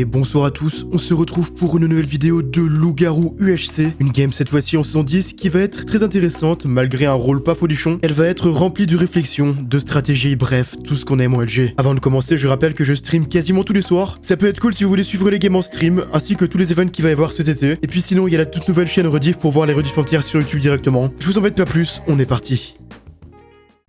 bonsoir à tous, on se retrouve pour une nouvelle vidéo de Loup-Garou UHC, une game cette fois-ci en saison 10 qui va être très intéressante malgré un rôle pas folichon. Elle va être remplie de réflexion, de stratégie, bref, tout ce qu'on aime en LG. Avant de commencer, je rappelle que je stream quasiment tous les soirs. Ça peut être cool si vous voulez suivre les games en stream, ainsi que tous les events qu'il va y avoir cet été. Et puis sinon, il y a la toute nouvelle chaîne Rediff pour voir les rediffs entières sur YouTube directement. Je vous embête pas plus, on est parti.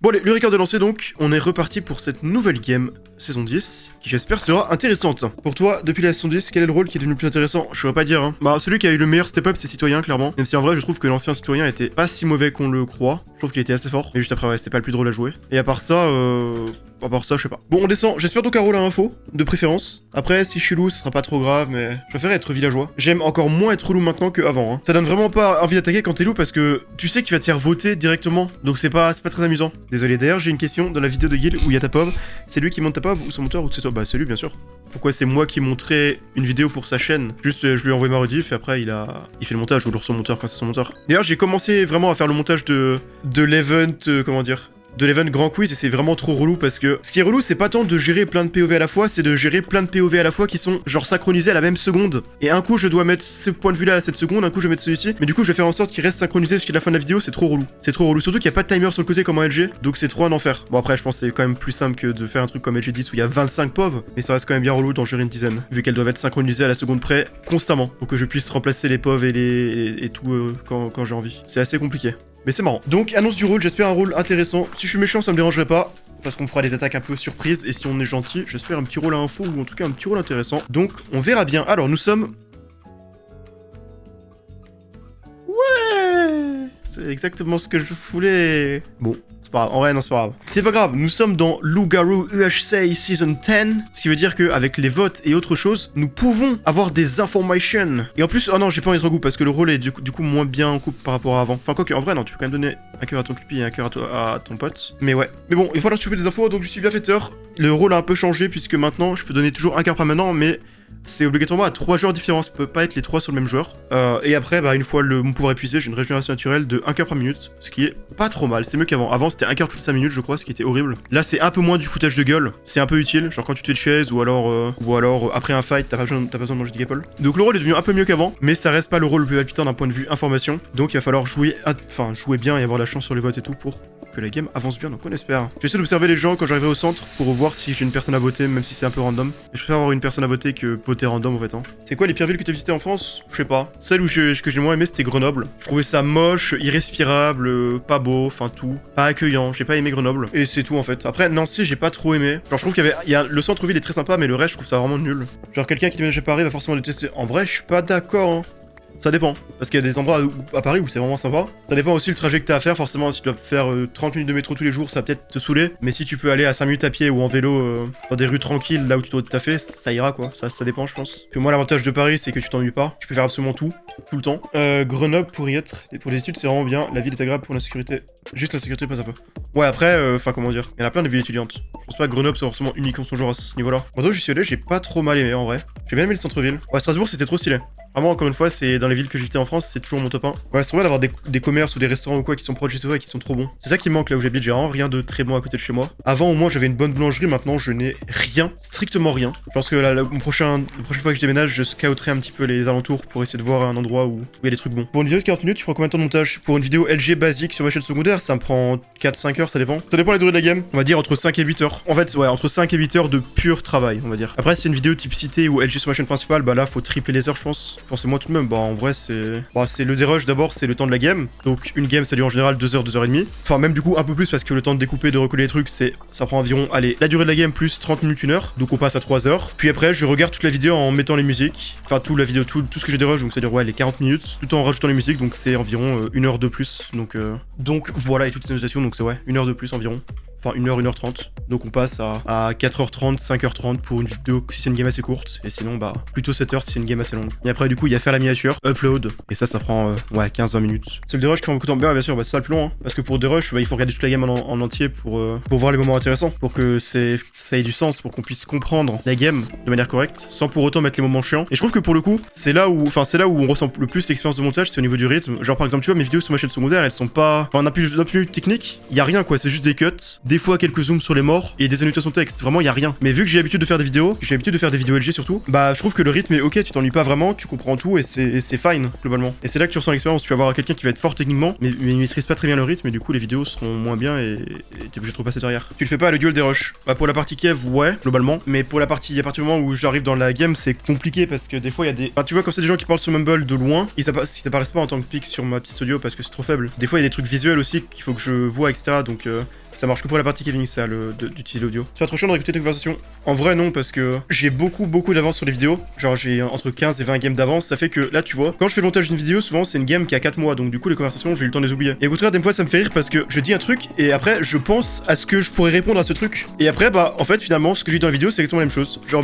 Bon allez, le record est lancé donc, on est reparti pour cette nouvelle game, saison 10, qui j'espère sera intéressante. Pour toi, depuis la saison 10, quel est le rôle qui est devenu le plus intéressant? Je saurais pas dire, hein. Bah, celui qui a eu le meilleur step-up, c'est Citoyen, clairement. Même si en vrai, je trouve que l'ancien Citoyen était pas si mauvais qu'on le croit. Je trouve qu'il était assez fort. Mais juste après, ouais, c'est pas le plus drôle à jouer. Et à part ça, je sais pas. Bon, on descend. J'espère donc un rôle à info, de préférence. Après, si je suis loup, ce sera pas trop grave, mais je préfère être villageois. J'aime encore moins être loup maintenant qu'avant, hein. Ça donne vraiment pas envie d'attaquer quand t'es loup parce que tu sais qu'il va te faire voter directement. Donc c'est pas très amusant. Désolé, d'ailleurs, j'ai une question dans la vidéo de Guild où il y a ta pov. C'est lui qui monte ta pov ou son monteur ou c'est toi? Bah, c'est lui, bien sûr. Pourquoi c'est moi qui montrais une vidéo pour sa chaîne? Juste, je lui ai envoyé ma rediff et après, il fait le montage ou son monteur quand c'est son monteur. D'ailleurs, j'ai commencé vraiment à faire le montage de l'event, comment dire, de l'event grand quiz et c'est vraiment trop relou parce que ce qui est relou c'est pas tant de gérer plein de POV à la fois, c'est de gérer plein de POV à la fois qui sont genre synchronisés à la même seconde. Et un coup je dois mettre ce point de vue là à cette seconde, un coup je vais mettre celui-ci, mais du coup je vais faire en sorte qu'il reste synchronisé jusqu'à la fin de la vidéo, c'est trop relou. C'est trop relou, surtout qu'il n'y a pas de timer sur le côté comme en LG, donc c'est trop un enfer. Bon après je pense que c'est quand même plus simple que de faire un truc comme LG10 où il y a 25 POV, mais ça reste quand même bien relou d'en gérer une dizaine, vu qu'elles doivent être synchronisées à la seconde près constamment, pour que je puisse remplacer les POV et tout quand j'ai envie. C'est assez compliqué. Mais c'est marrant. Donc, annonce du rôle, j'espère un rôle intéressant. Si je suis méchant, ça me dérangerait pas. Parce qu'on fera des attaques un peu surprises. Et si on est gentil, j'espère un petit rôle à info ou en tout cas un petit rôle intéressant. Donc, on verra bien. Alors, nous sommes... Ouais, c'est exactement ce que je voulais. Bon. C'est pas grave. En vrai, non, c'est pas grave. C'est pas grave, nous sommes dans Loup-Garou UHC Season 10, ce qui veut dire qu'avec les votes et autre chose, nous pouvons avoir des informations. Et en plus, oh non, j'ai pas envie de trop goût parce que le rôle est du coup moins bien en couple par rapport à avant. Enfin, quoi que, en vrai, non, tu peux quand même donner un cœur à ton cupi et un cœur à ton pote. Mais ouais. Mais bon, il va falloir que tu fais des infos, donc je suis bienfaiteur. Le rôle a un peu changé puisque maintenant, je peux donner toujours un cœur permanent, mais c'est obligatoirement à 3 joueurs différents, ça peut pas être les 3 sur le même joueur. Et après, bah, une fois mon pouvoir épuisé, j'ai une régénération naturelle de 1 cœur par minute, ce qui est pas trop mal, c'est mieux qu'avant. Avant, c'était 1 cœur toutes les 5 minutes, je crois, ce qui était horrible. Là, c'est un peu moins du foutage de gueule, c'est un peu utile, genre quand tu te fais de chaise ou alors après un fight, t'as pas besoin de manger du gapple. Donc le rôle est devenu un peu mieux qu'avant, mais ça reste pas le rôle le plus palpitant d'un point de vue information. Donc il va falloir jouer bien et avoir la chance sur les votes et tout pour que la game avance bien, donc on espère. J'essaie d'observer les gens quand j'arrive au centre pour voir si j'ai une personne à voter, même si c'est un peu random. Je préfère avoir une personne à voter que voter random en fait. Hein. C'est quoi les pires villes que tu as visitées en France? Je sais pas. Celle que j'ai le moins aimé c'était Grenoble. Je trouvais ça moche, irrespirable, pas beau, enfin tout. Pas accueillant, j'ai pas aimé Grenoble. Et c'est tout en fait. Après Nancy j'ai pas trop aimé. Genre je trouve le centre-ville est très sympa mais le reste je trouve ça vraiment nul. Genre quelqu'un qui déménage à Paris va forcément le tester. En vrai je suis pas d'accord hein. Ça dépend, parce qu'il y a des endroits à Paris où c'est vraiment sympa. Ça dépend aussi le trajet que t'as à faire, forcément si tu dois faire 30 minutes de métro tous les jours, ça va peut-être te saouler. Mais si tu peux aller à 5 minutes à pied ou en vélo dans des rues tranquilles, là où tu dois te taffer, ça ira quoi, ça dépend je pense. Puis moi l'avantage de Paris c'est que tu t'ennuies pas, tu peux faire absolument tout le temps. Grenoble pour y être, et pour les études c'est vraiment bien, la ville est agréable pour la sécurité. Juste la sécurité passe un peu. Ouais après, enfin comment dire, il y en a plein de villes étudiantes. Je pense pas que Grenoble soit forcément unique en son genre à ce niveau là. Bordeaux j'y suis allé, j'ai pas trop mal aimé en vrai. J'ai bien aimé le centre-ville. Ouais Strasbourg c'était trop stylé. Vraiment encore une fois c'est dans les villes que j'ai visitées en France, c'est toujours mon top 1. Ouais, c'est vrai d'avoir des commerces ou des restaurants ou quoi qui sont proches de toi et qui sont trop bons. C'est ça qui manque là où j'habite, j'ai vraiment rien de très bon à côté de chez moi. Avant au moins j'avais une bonne boulangerie, maintenant je n'ai rien, strictement rien. Je pense que la prochaine fois que je déménage, je scouterai un petit peu les alentours pour essayer de voir un endroit où il y a des trucs bons. Pour une vidéo de 40 minutes, tu prends combien de temps de montage? Pour une vidéo LG basique sur ma chaîne secondaire, ça me prend 4-5 heures, ça dépend. Ça dépend de la durée de la game. On va dire entre 5 et 8 heures. En fait, ouais, entre 5 et 8 heures de pur travail, on va dire. Après, si c'est une vidéo type cité ou LG sur ma chaîne principale, bah là, faut tripler les heures, je pense. Pensez-moi tout de même, bah en vrai, c'est le dérush d'abord, c'est le temps de la game. Donc une game ça dure en général 2 heures, 2 heures et demie. Enfin même du coup un peu plus parce que le temps de découper, de recoller les trucs, ça prend environ, allez, la durée de la game plus 30 minutes, 1 heure. Donc on passe à 3 heures. Puis après je regarde toute la vidéo en mettant les musiques. Enfin tout ce que j'ai dérush, donc ça dure ouais les 40 minutes. Tout en rajoutant les musiques, donc c'est environ 1 heure de plus. Donc voilà et toutes ces notations, donc c'est ouais 1 heure de plus environ. Enfin 1 heure, 1h30. Donc on passe à 4h30, 5h30 pour une vidéo si c'est une game assez courte. Et sinon bah plutôt 7h si c'est une game assez longue. Et après du coup il y a faire la miniature, upload. Et ça prend ouais 15-20 minutes. C'est le dérush qui prend beaucoup de temps. Bien sûr, bah c'est ça le plus long. Hein. Parce que pour dérush, bah, il faut regarder toute la game en entier pour voir les moments intéressants. Pour que ça ait du sens, pour qu'on puisse comprendre la game de manière correcte. Sans pour autant mettre les moments chiants. Et je trouve que pour le coup, c'est là où on ressent le plus l'expérience de montage, c'est au niveau du rythme. Genre par exemple tu vois mes vidéos sur ma chaîne secondaire, elles sont pas. Enfin d'un plus technique, il y a rien quoi, c'est juste des cuts, des fois quelques zooms sur les morts et des annotations texte. Vraiment, y a rien. Mais vu que j'ai l'habitude de faire des vidéos, LG surtout, bah je trouve que le rythme est ok, tu t'ennuies pas vraiment, tu comprends tout et c'est fine globalement. Et c'est là que tu ressens l'expérience. Tu vas avoir quelqu'un qui va être fort techniquement, mais il maîtrise pas très bien le rythme et du coup les vidéos seront moins bien et t'es obligé de repasser derrière. Tu le fais pas le duel des rushs. Bah pour la partie Kiev, ouais, globalement. Mais pour la partie, à partir du moment où j'arrive dans la game, c'est compliqué parce que des fois il y a des. Enfin, tu vois, quand c'est des gens qui parlent sur Mumble de loin, ils s'apparaissent pas en tant que pic sur ma piste audio parce que c'est trop faible. Des fois il y a des trucs visuels aussi qu'il faut que je vois, etc. Donc ça marche que pour la partie gaming, ça, d'utiliser l'audio. C'est pas trop chiant de réécouter tes conversations. En vrai, non, parce que j'ai beaucoup d'avance sur les vidéos. Genre, j'ai entre 15 et 20 games d'avance. Ça fait que là, tu vois, quand je fais le montage d'une vidéo, souvent c'est une game qui a 4 mois. Donc, du coup, les conversations, j'ai eu le temps de les oublier. Et au contraire, des fois, ça me fait rire parce que je dis un truc et après, je pense à ce que je pourrais répondre à ce truc. Et après, bah, en fait, finalement, ce que j'ai dit dans la vidéo, c'est exactement la même chose. Genre,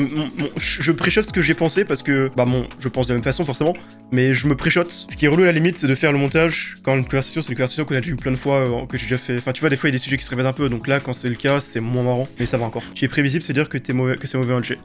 je préchote ce que j'ai pensé parce que, bah, je pense de la même façon, forcément. Mais je me préchote. Ce qui est relou à la limite, c'est de faire le montage quand une conversation, c'est une conversation qu'on a déjà eu plein de fois, que j'ai déjà fait. Enfin, tu vois, des fois, il y a des sujets qui se répètent un peu. Donc là, quand c'est le cas, c'est moins marrant, mais ça va encore. Tu es prévisible, c'est-à-dire que c'est mauvais en LG.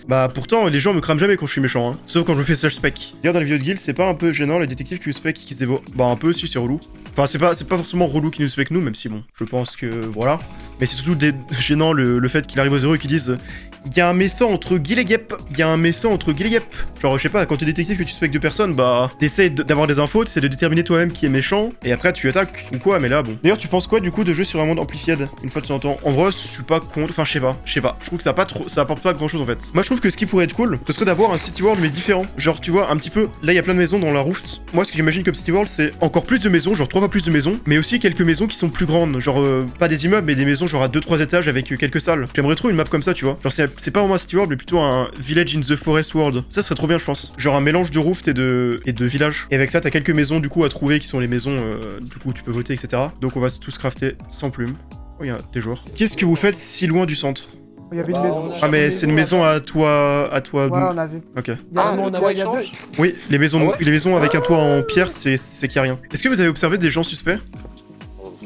Bah pourtant, les gens me crament jamais quand je suis méchant, hein. Sauf quand je me fais slash spec. D'ailleurs, dans les vidéos de guild, c'est pas un peu gênant les détectives qui nous spec qui se dévoient. Bah un peu, si, c'est relou. Enfin, c'est pas forcément relou qui nous spec nous, même si bon, je pense que voilà. Mais c'est surtout gênant le fait qu'il arrive aux zéros et qu'ils disent il y a un méfant entre Guil et Gep. Il y a un méfant entre Guil et Gep. Genre, je sais pas, quand t'es détective que tu spec deux personnes, bah t'essayes d'avoir des infos, t'essaies de déterminer toi-même qui est méchant, et après tu attaques ou quoi, mais là bon. D'ailleurs, tu penses quoi du coup de jouer sur un monde amplified une fois de temps en temps? En vrai, je suis pas contre, enfin je sais pas. Je trouve que ça apporte pas grand chose en fait. Moi, je trouve que ce qui pourrait être cool, ce serait d'avoir un City World mais différent. Genre, tu vois, un petit peu, là il y a plein de maisons dans la Rooft. Moi, ce que j'imagine comme City World, c'est encore plus de maisons, genre 3 fois plus de maisons, mais aussi quelques maisons qui sont plus grandes. Genre, pas des immeubles, mais des maisons genre à 2-3 étages avec quelques salles. J'aimerais trop une map comme ça, tu vois. Genre, c'est pas vraiment un City World, mais plutôt un Village in the Forest World. Ça serait trop bien, je pense. Genre un mélange de Rooft et de village. Et avec ça, t'as quelques maisons du coup à trouver qui sont les maisons, du coup, tu peux voter, etc. Donc, on va tous crafter sans plumes. Oh, il y a des joueurs. Qu'est-ce que vous faites si loin du centre? Il y avait une maison. Ah, mais c'est une maison à toi. Ouais, on a vu. Ok. Il y a deux. Oui, les maisons avec un toit en pierre, c'est qu'il y a rien. Est-ce que vous avez observé des gens suspects?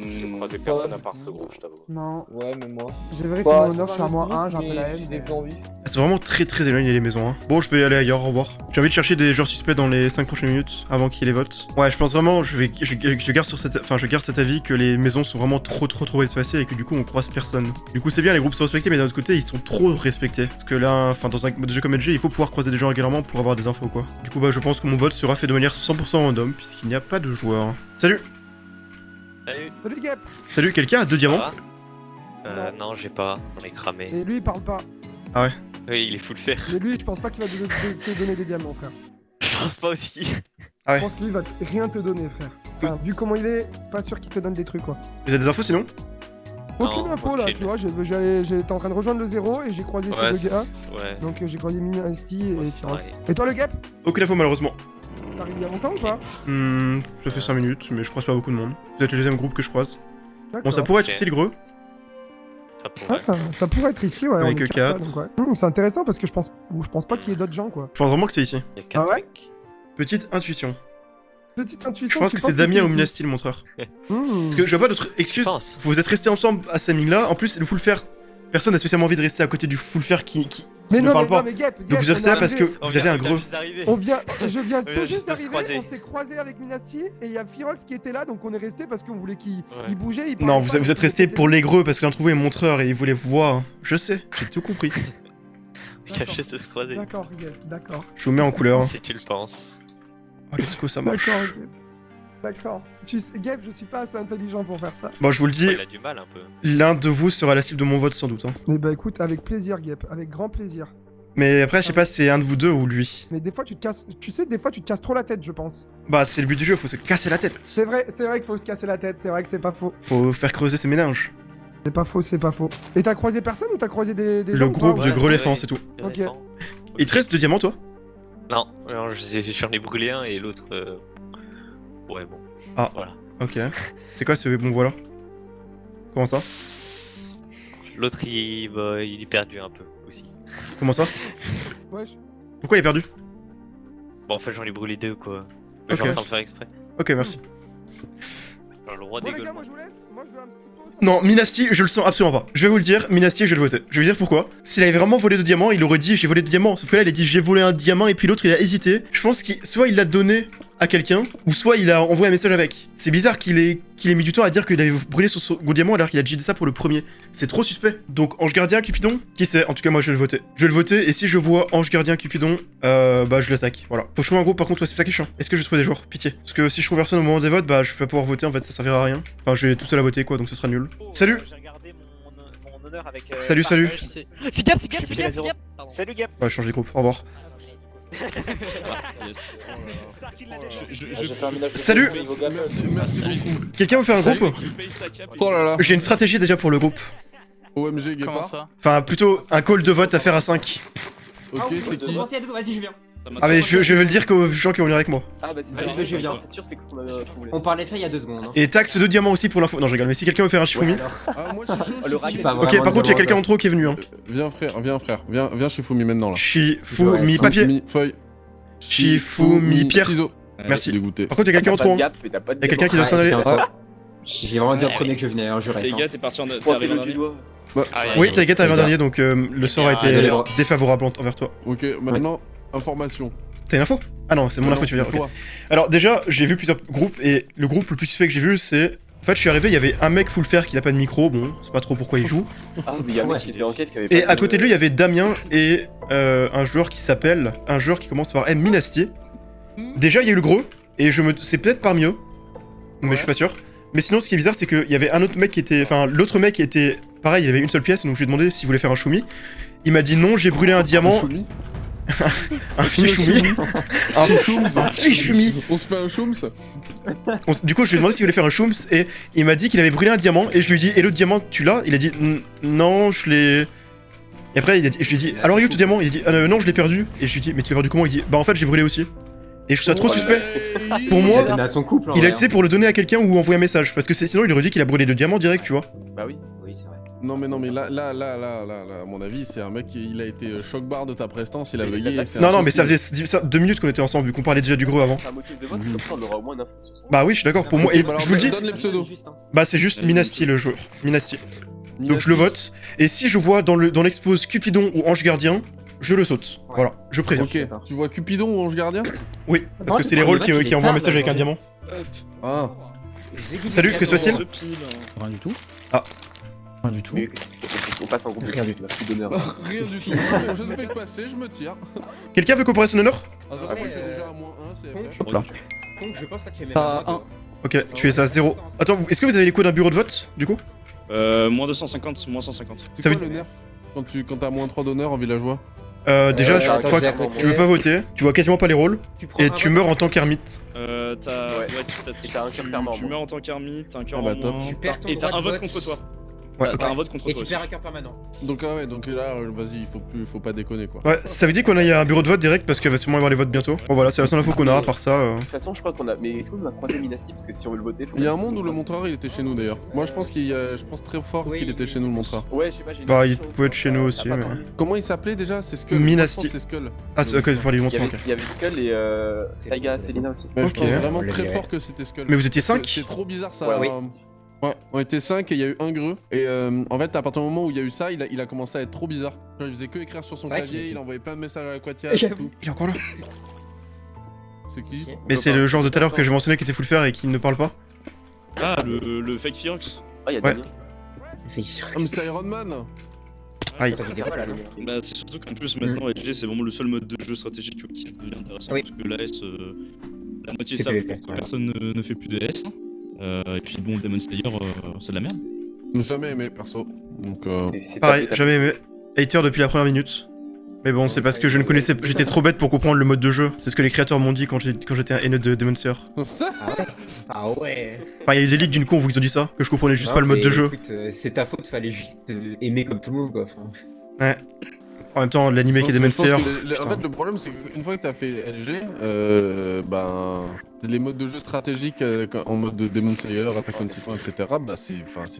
J'ai croisé personne à part ce groupe, je t'avoue. Non. Ouais, mais moi. J'ai vérifié mon honneur, je suis à -1, j'ai un peu la haine. J'ai plus envie. Elles sont vraiment très éloignées les maisons, hein. Bon, je vais aller ailleurs, au revoir. J'ai envie de chercher des joueurs suspects dans les 5 prochaines minutes, avant qu'il y ait les votes. Ouais, je pense vraiment, je garde cet avis que les maisons sont vraiment trop espacées et que du coup on croise personne. Du coup c'est bien, les groupes sont respectés, mais d'un autre côté ils sont trop respectés. Parce que là, enfin dans un mode de jeu comme LG, il faut pouvoir croiser des gens régulièrement pour avoir des infos quoi. Du coup bah je pense que mon vote sera fait de manière 100% random, puisqu'il n'y a pas de joueurs. Salut! Salut Gep. Salut, quelqu'un a 2 diamants? Non, j'ai pas, on est cramé. Et lui il parle pas. Ah ouais? Oui, il est full fer. Mais lui je pense pas qu'il va te donner des diamants frère. Je pense pas aussi. Ah ouais. Je pense que lui va rien te donner frère. Enfin, vu comment il est, pas sûr qu'il te donne des trucs quoi. Vous avez des infos sinon? Aucune Non, info là, aucune. tu vois, j'étais en train de rejoindre le 0 et j'ai croisé Ouais, ces deux gars. Ouais. Donc j'ai croisé Minasti Ouais, et c'est Firox. pareil. Et toi le Gep? Aucune info malheureusement. T'arrives il y a longtemps ou pas? Ça fait 5 minutes, mais je croise pas beaucoup de monde. Vous êtes le deuxième groupe que je croise. Bon, ça D'accord. pourrait être Ok. ici le greux. Ça pourrait. Ah, ça pourrait être ici, ouais. Avec on est quatre. là, donc ouais. C'est intéressant parce que je pense pas qu'il y ait d'autres gens, quoi. Je pense vraiment que c'est ici. Il y a 4 Ah ouais mecs. Petite intuition. Petite intuition. Je pense tu que c'est penses Damien ou ici Minasti le montreur. Hmm. Parce que je vois pas d'autres excuses. Je pense. Vous êtes restés ensemble à ce timing là. En plus, le full fer. Personne n'a spécialement envie de rester à côté du full fer qui Mais ne non, parle mais, pas. non, mais Gep, Donc vous êtes on est là parce que arrivé. vous avez un greux. Je viens On vient tout juste juste de se d'arriver, croiser. on s'est croisé avec Minasti et il y a Firox qui était là, donc on est resté parce qu'on voulait qu'il Ouais. bougeait. Il Non, parlait vous pas, êtes donc restés on était- pour les greux parce que l'un de vous est montreur et il voulait vous voir. Je sais, j'ai tout compris. Caché de se croiser. D'accord, Gep, d'accord. Je vous mets en couleur. Si tu le penses. Oh, let's go, ça marche. D'accord, Gep. D'accord. Gep, je suis pas assez intelligent pour faire ça. Bon, je vous le dis, Ouais, il a du mal un peu. l'un de vous sera la cible de mon vote sans doute. Hein. Mais bah écoute, avec plaisir, Gep, avec grand plaisir. Mais après, je sais pas si c'est un de vous deux ou lui. Mais des fois tu te casses, tu sais, des fois tu te casses trop la tête, je pense. Bah, c'est le but du jeu, faut se casser la tête. C'est vrai qu'il faut se casser la tête, c'est vrai que c'est pas faux. Faut faire creuser ses méninges. C'est pas faux, c'est pas faux. Et t'as croisé personne ou t'as croisé des Le gens ou groupe pas, de ouais. Greléphant, c'est tout. Ok. Il te reste 2 diamants, toi? Non, alors j'en ai brûlé un et l'autre. Ouais, bon. Ah. Voilà. Ok. C'est quoi ce bon voilà? Comment ça? L'autre il est perdu un peu aussi. Comment ça? Wesh. Pourquoi il est perdu? Bon, en fait, j'en ai brûlé 2 quoi. Mais Ok. genre sans le faire exprès. Ok, merci. Alors, le roi Bon des les gars, Gaules. moi je vous laisse. Moi je vais un petit peu. Non, Minasti, je le sens absolument pas. Je vais vous le dire, Minasti, je vais le voter. Je vais vous dire pourquoi. S'il avait vraiment volé 2 diamants, il aurait dit j'ai volé 2 diamants. Sauf que là, il a dit j'ai volé un diamant et puis l'autre, il a hésité. Je pense qu'il soit il l'a donné à quelqu'un, ou soit il a envoyé un message avec. C'est bizarre qu'il ait mis du temps à dire qu'il avait brûlé son second diamant alors qu'il a déjà dit ça pour le premier. C'est trop suspect. Donc Ange Gardien, Cupidon, qui sait? En tout cas moi je vais le voter. Je vais le voter et si je vois Ange Gardien, Cupidon, bah je l'attaque. Voilà. Faut que je trouve un groupe par contre, ouais, c'est ça qui est chiant. Est-ce que je trouve des joueurs? Pitié. Parce que si je trouve personne au moment des votes, bah je vais pas pouvoir voter en fait, ça servira à rien. Enfin je vais tout seul à voter quoi, donc ce sera nul. Salut. J'ai regardé mon honneur avec. Salut, salut. C'est Gap, c'est Gap, c'est Gap, c'est Gap. Pardon. Salut Gap. Ouais, je change les groupes. Au revoir. Je fais un ménage de Salut. au niveau Gap. Merci beaucoup. Quelqu'un veut faire un groupe? Oh là là. J'ai une stratégie déjà pour le groupe. OMG Comment Guépard. ça? Enfin plutôt un call de vote à faire à 5. Ok, c'est qui? Vas-y, je viens. Ah mais je vais le dire qu'aux gens qui vont venir avec moi. Ah bah c'est Vas-y, je viens. C'est sûr, c'est ce qu'on avait trouvé. On parlait de ça il y a 2 secondes. Hein. Et taxe 2 diamants aussi pour l'info. Non je rigole, mais si quelqu'un veut faire un Shifumi. Ah, moi je suis chaud. Le je suis racket. chaud. Pas Ok, vraiment par contre il y a de quelqu'un en trop qui est venu hein. Viens frère, viens chez Fumi maintenant là. Shifumi papier. Fumi, feuille. Shifumi pierre. Ciseaux. Merci. Dégoûté. Par contre il y a quelqu'un en trop. Hein. Gap, mais t'as pas de Il y a quelqu'un qui doit s'en aller. J'ai vraiment dit en premier que je venais, hein, je reste. Les hein. gars, t'es parti en. T'es Pointer arrivé en le dernier. doigt. Oui, t'inquiète, t'arrives en dernier donc le sort a été désolé. défavorable envers toi. Ok, maintenant, information. T'as une info? Ah non, c'est mon info, tu veux dire. Ok. Toi. Alors déjà, j'ai vu plusieurs groupes et le groupe le plus suspect que j'ai vu c'est. En fait, je suis arrivé, il y avait un mec full fer qui n'a pas de micro, bon, c'est pas trop pourquoi il joue. Ah, mais il y a un mec qui était en quête qui avait pas Et à côté de lui, il y avait Damien et un joueur qui s'appelle. Un joueur qui commence par M. Minastier. Déjà, il y a eu le gros, et c'est peut-être parmi eux, mais je suis pas sûr. Mais sinon, ce qui est bizarre, c'est qu'il y avait un autre mec qui était. Enfin, l'autre mec était. Pareil, il avait une seule pièce, donc je lui ai demandé s'il voulait faire un Shumi. Il m'a dit non, j'ai brûlé un diamant. Fumi. Un fichumi. Un fichumi. On se fait un choums. Du coup, je lui ai demandé s'il voulait faire un shooms et il m'a dit qu'il avait brûlé un diamant et je lui ai dit et l'autre diamant tu l'as? Il a dit non, je l'ai. Et après je lui ai dit alors il est où ton diamant? Il a dit non, je l'ai perdu. Et je lui ai dit mais tu l'as perdu comment? Il dit bah en fait j'ai brûlé aussi. Et je trouve ça trop suspect. Pour Il a moi, donné à son couple. en il a vrai, utilisé pour le donner à quelqu'un ou envoyer un message parce que sinon il aurait dit qu'il a brûlé 2 diamants direct, tu vois. Bah oui. hein. Oui, c'est vrai. Non mais là, à mon avis, c'est un mec il a été choc barre de ta prestance, il a Mais bugué. il a- c'est Non non mais ça impossible. faisait 2 minutes qu'on était ensemble vu qu'on parlait déjà du gros avant. C'est un motif de vote, comme ça on aura au moins une info sur son. Bah oui, je suis d'accord. Pour moi, Ok, et bah alors, je vous le dis, donne les pseudos. Juste, hein. bah c'est juste Minasti le joueur. Minasti. Donc je le vote. Et si je vois dans l'expose Cupidon ou Ange Gardien, je le saute. Ouais. Voilà, je préviens. Ok, tu vois Cupidon ou Ange Gardien? Oui, parce que c'est les rôles qui envoient un message avec un diamant. Ah, Salut, que se passe-t-il? Rien du tout. Ah. Rien du tout. Mais on passe en groupe de Rien du six, là, plus d'honneur. rien du tout. Je ne fais que passer, je me tire. Quelqu'un veut comparer son honneur? Ah, moi j'ai déjà à -1, c'est FF. Hop là. Donc je pense que tu es Pas un. Ok, tu es à 0. Attends, est-ce que vous avez les codes d'un bureau de vote, du coup? Moins 250, moins 150. C'est Ça quoi veut- le nerf quand t'as -3 d'honneur en villageois? Déjà, je attends, crois je vais à que côté. tu veux pas voter, tu vois quasiment pas les rôles, et tu meurs en tant qu'ermite. Ouais. T'as. Et t'as un cœur permanent, Tu moi. meurs en tant qu'ermite, un cœur Ah bah en top. moins. Tu perds ton Et t'as droit un de vote vote. contre toi. Ouais, T'as ok. un vote contre Et toi tu perds aussi. un cœur permanent. Donc ah ouais, donc là, vas-y, faut pas déconner quoi. Ouais, ça veut dire qu'on a un bureau de vote direct parce qu'il va sûrement y avoir les votes bientôt. Bon voilà, c'est la seule info qu'on a, à part ça. De toute façon, je crois qu'on a. Mais est-ce qu'on a croisé Minasti? Parce que si on veut le voter. faut Il y a un qu'on- monde où le montreur il était chez nous d'ailleurs. Moi je pense je pense très fort Oui. qu'il était chez nous le montreur. Ouais, je sais pas, j'ai. Bah, il pouvait être chez nous aussi, mais. mais- Comment il s'appelait déjà? C'est Skull. Minasti. Je pense que c'est Skull. Ah, c'est ok, c'est pour les Il y montreurs, avait, ok. il y avait Skull et Taiga Selina aussi. Mais Ok. je pense vraiment On l'a très viré. fort que c'était Skull. Mais vous étiez 5? C'est trop bizarre ça. Ouais, oui. Ouais, on était 5 et il y a eu un greu. Et en fait, à partir du moment où il y a eu ça, il a commencé à être trop bizarre. Genre, il faisait que écrire sur son C'est vrai clavier, qu'il il était- envoyait plein de messages à l'Aquatia et tout. Il est encore là. C'est qui? Mais c'est le genre de tout à l'heure que j'ai mentionné qui était full fer et qui ne parle pas. Ah, le fake Firox. Ah, il y a Ouais. Damien. Ah, mais c'est Iron Man. Aïe. Ça veut dire quoi, là, le- Bah, c'est surtout qu'en plus, maintenant, LG, c'est vraiment le seul mode de jeu stratégique qui devient intéressant. Oui. Parce que l'AS, la moitié C'est savent PvP, pourquoi ouais. personne ne fait plus de S. Et puis bon, Demon Slayer, c'est de la merde. Jamais aimé perso. Donc C'est Pareil, tapé, j'avais aimé. Hater depuis la première minute. Mais bon, c'est parce que je ne connaissais. J'étais trop bête pour comprendre le mode de jeu. C'est ce que les créateurs m'ont dit quand j'étais un haineux de Demon Slayer. ça. Ah ouais. Enfin, il y a eu des leaks d'une con où ils ont dit ça, que je comprenais juste pas le mode de jeu. C'est ta faute, fallait juste aimer comme tout le monde quoi. Enfin, En même temps, l'animé qui est Demon Je pense Slayer. que en putain. fait, le problème, c'est qu'une fois que t'as fait LG, ben, les modes de jeu stratégiques en mode de Demon Slayer, Attack on Titan, etc., bah, c'est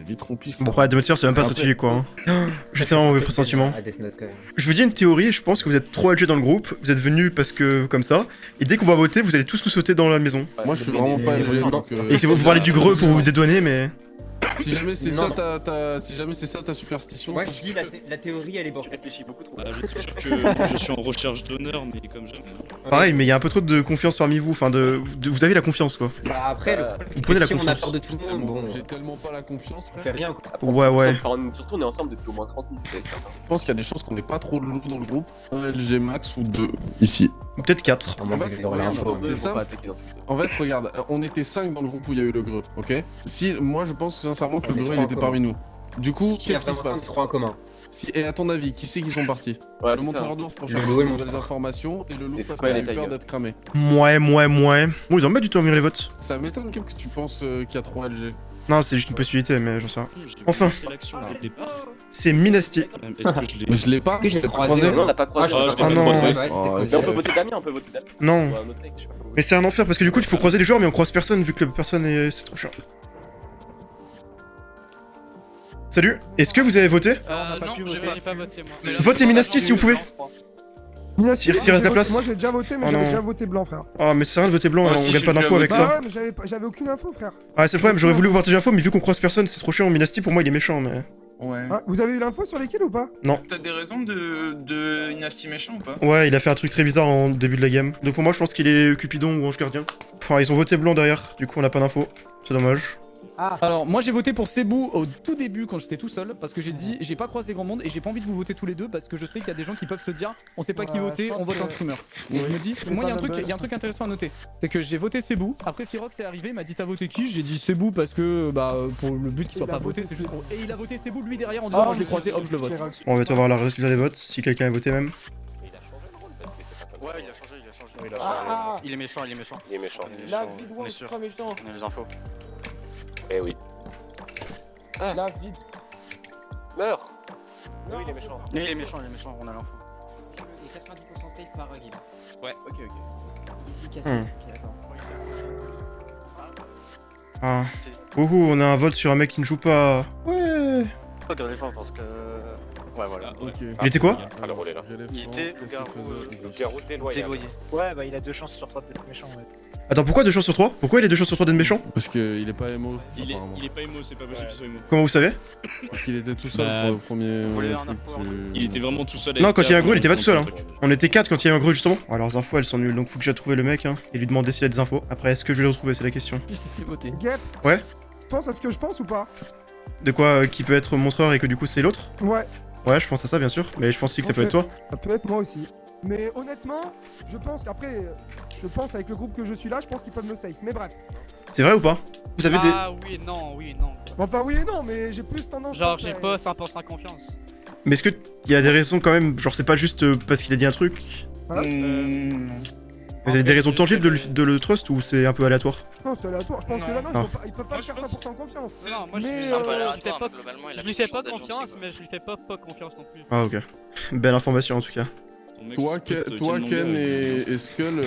vite rompu. Bon, après, Demon Slayer, c'est même pas Après- stratégique quoi. Hein. J'étais en mauvais pressentiment. à Death Note quand même. Je vous dis une théorie, je pense que vous êtes trop LG dans le groupe, vous êtes venus parce que comme ça, et dès qu'on va voter, vous allez tous nous sauter dans la maison. Moi, je suis vraiment pas LG, donc... Et si vous parlez du greux pour vous dédouaner, mais. Si jamais c'est Non, ça ta superstition, Moi, sache je dis que- la théorie, elle est bonne. Je réfléchis beaucoup trop. Bah, je suis sûr que je suis en recherche d'honneur, mais comme jamais. Pareil, mais il y a un peu trop de confiance parmi vous. Enfin, vous avez la confiance, quoi. Bah après, le Vous prenez la si on a confiance. peur de tout le monde, bon, J'ai tellement pas la confiance, on frère. fait rien quoi. Après, Ouais, ouais. Surtout, on est ensemble depuis au moins 30 minutes. avec certains. Je pense qu'il y a des chances qu'on ait pas trop de loups dans le groupe. Un LG max ou 2 ici. Ou peut-être 4. À moins bah, que c'est j'aurais rien, l'info. Ils c'est vont ça. pas attaquer dans tout ça. En fait, regarde, on était 5 dans le groupe où il y a eu le greu, ok? Si, moi je pense sincèrement que On le est greu trois il en était commun. parmi nous. Du coup, S'il y a qu'est-ce qui se vraiment passe? 3 en commun. Et à ton avis, qui c'est qui sont partis? Ouais, Le c'est ça. montreur d'ours pour Le chercher loup et de le nouvelles montreur. informations et le loup C'est parce Squall qu'il a et eu peur Tiger. d'être cramé. Ouais. Bon, ils ont pas du tout envie les votes. Ça m'étonne que tu penses qu'il y a 3 LG. Non, c'est juste une possibilité, mais j'en sais rien. J'ai Enfin. commencé l'action dès le départ. C'est Minasti. Est-ce que je l'ai. Mais je l'ai pas. Est-ce que j'ai je l'ai croisé, Mais non, on l'a pas croisé. Ah, on l'a je pas l'ai Ah croisé. non. Ouais, c'était Oh, quoi, Mais on peut ça voter Damien, on peut voter Damien. Non. Ou un autre mec, je sais pas. Mais c'est un enfer parce que du coup, il faut croiser les joueurs, mais on croise personne vu que personne est. C'est trop chiant. Salut, est-ce que vous avez voté? Non, j'ai pas voté moi. Votez Minasti si vous pouvez. Minasti, S'il reste la place. Moi j'ai déjà voté, mais Oh j'avais non. déjà voté blanc, frère. Ah, mais c'est rien de voter blanc, Moi alors on aussi, gagne j'ai pas d'infos déjà avec voté. ça. Bah ouais, mais j'avais aucune info, frère. Ah, c'est le problème, j'aurais voulu voir tes infos, mais vu qu'on croise personne, c'est trop chiant. Minasti, pour moi, il est méchant, mais. Ouais. Ah, vous avez eu l'info sur les kills ou pas? T'as des raisons de Inasti méchant ou pas? Ouais, il a fait un truc très bizarre en début de la game. Donc pour moi, je pense qu'il est Cupidon ou Ange Gardien. Enfin, ils ont voté blanc derrière, du coup, on a pas d'infos. C'est dommage. Alors, moi j'ai voté pour Cebu au tout début quand j'étais tout seul parce que j'ai dit j'ai pas croisé grand monde et j'ai pas envie de vous voter tous les deux parce que je sais qu'il y a des gens qui peuvent se dire on sait pas qui Ouais, voter, je pense on vote que- un streamer. Et Oui. je me dis, C'est moi il y a pas un la truc, intéressant à noter. C'est que j'ai voté Cebu, après Firox est arrivé, il m'a dit t'as voté qui? J'ai dit Cebu parce que bah pour le but qu'il soit Il a pas voté, voté c'est juste Cebu. pour. Et il a voté Cebu lui derrière en disant moi je l'ai croisé, hop je le vote. On va voir le résultat des votes, si quelqu'un a voté même. Ouais, il a changé, il a changé. Ah, Il est méchant, il est méchant. Il est méchant. la vide, on est sûr. très méchant. On a les infos. Eh oui. La vide. Meurs. Oui, il est méchant. Oui, il est méchant, on a l'info. Et 90% safe par guide. Ouais, ok. Easy cassé. Hmm. Ok, attends. Ah. Ouhou, on a un vote sur un mec qui ne joue pas. Ouais. Pas de défense parce que. Ouais, voilà. Ok. Il était quoi? Ah, le rôle est là. Il était loup-garou déloyal. Ouais, bah il a 2 chances sur 3 d'être méchant. Ouais. Attends, pourquoi 2 chances sur 3? Pourquoi il a 2 chances sur 3 d'être méchant? Parce qu'il est pas émo. Il apparemment. est pas émo, c'est pas possible qu'il soit émo. Comment vous savez? Parce qu'il était tout seul Bah, pour le premier. voulez un truc, info, Il était vraiment tout seul. Non, quand il y a un greu, il était pas tout seul, hein. Truc. On était 4 quand il y a eu un greu justement. Alors les infos elles sont nulles donc faut que j'aille trouver le mec hein, et lui demander s'il y a des infos. Après est-ce que je vais les retrouver, c'est la question. Puis c'est voté. Gap. Ouais. Tu penses à ce que je pense ou pas? De quoi qui peut être montreur et que du coup c'est l'autre? Ouais, Ouais, je pense à ça bien sûr, mais je pense aussi que ça peut Ok. être toi. ça peut être moi aussi. Mais honnêtement, je pense qu'après, je pense avec le groupe que je suis là, je pense qu'ils peuvent me safe. Mais bref. C'est vrai ou pas? Vous avez des. Ah oui, non, oui, non. Enfin, oui et non, mais j'ai plus tendance. Genre, je j'ai pense, pas 100% confiance. Mais est-ce que il y a des raisons quand même? Genre c'est pas juste parce qu'il a dit un truc? Hein Vous avez des raisons tangibles de le trust ou c'est un peu aléatoire? Non, c'est aléatoire. Je pense que là, non, Non. ils peuvent pas Moi, me je faire pense- 100% confiance. Non, moi Mais, je euh, lui fais pas, globalement, je lui fais pas confiance, mais je lui fais pas confiance non plus. Ah ok. Belle information en tout cas. Ton mec, Toi, c'est peut-être toi Ken Ken Manga, et Skull,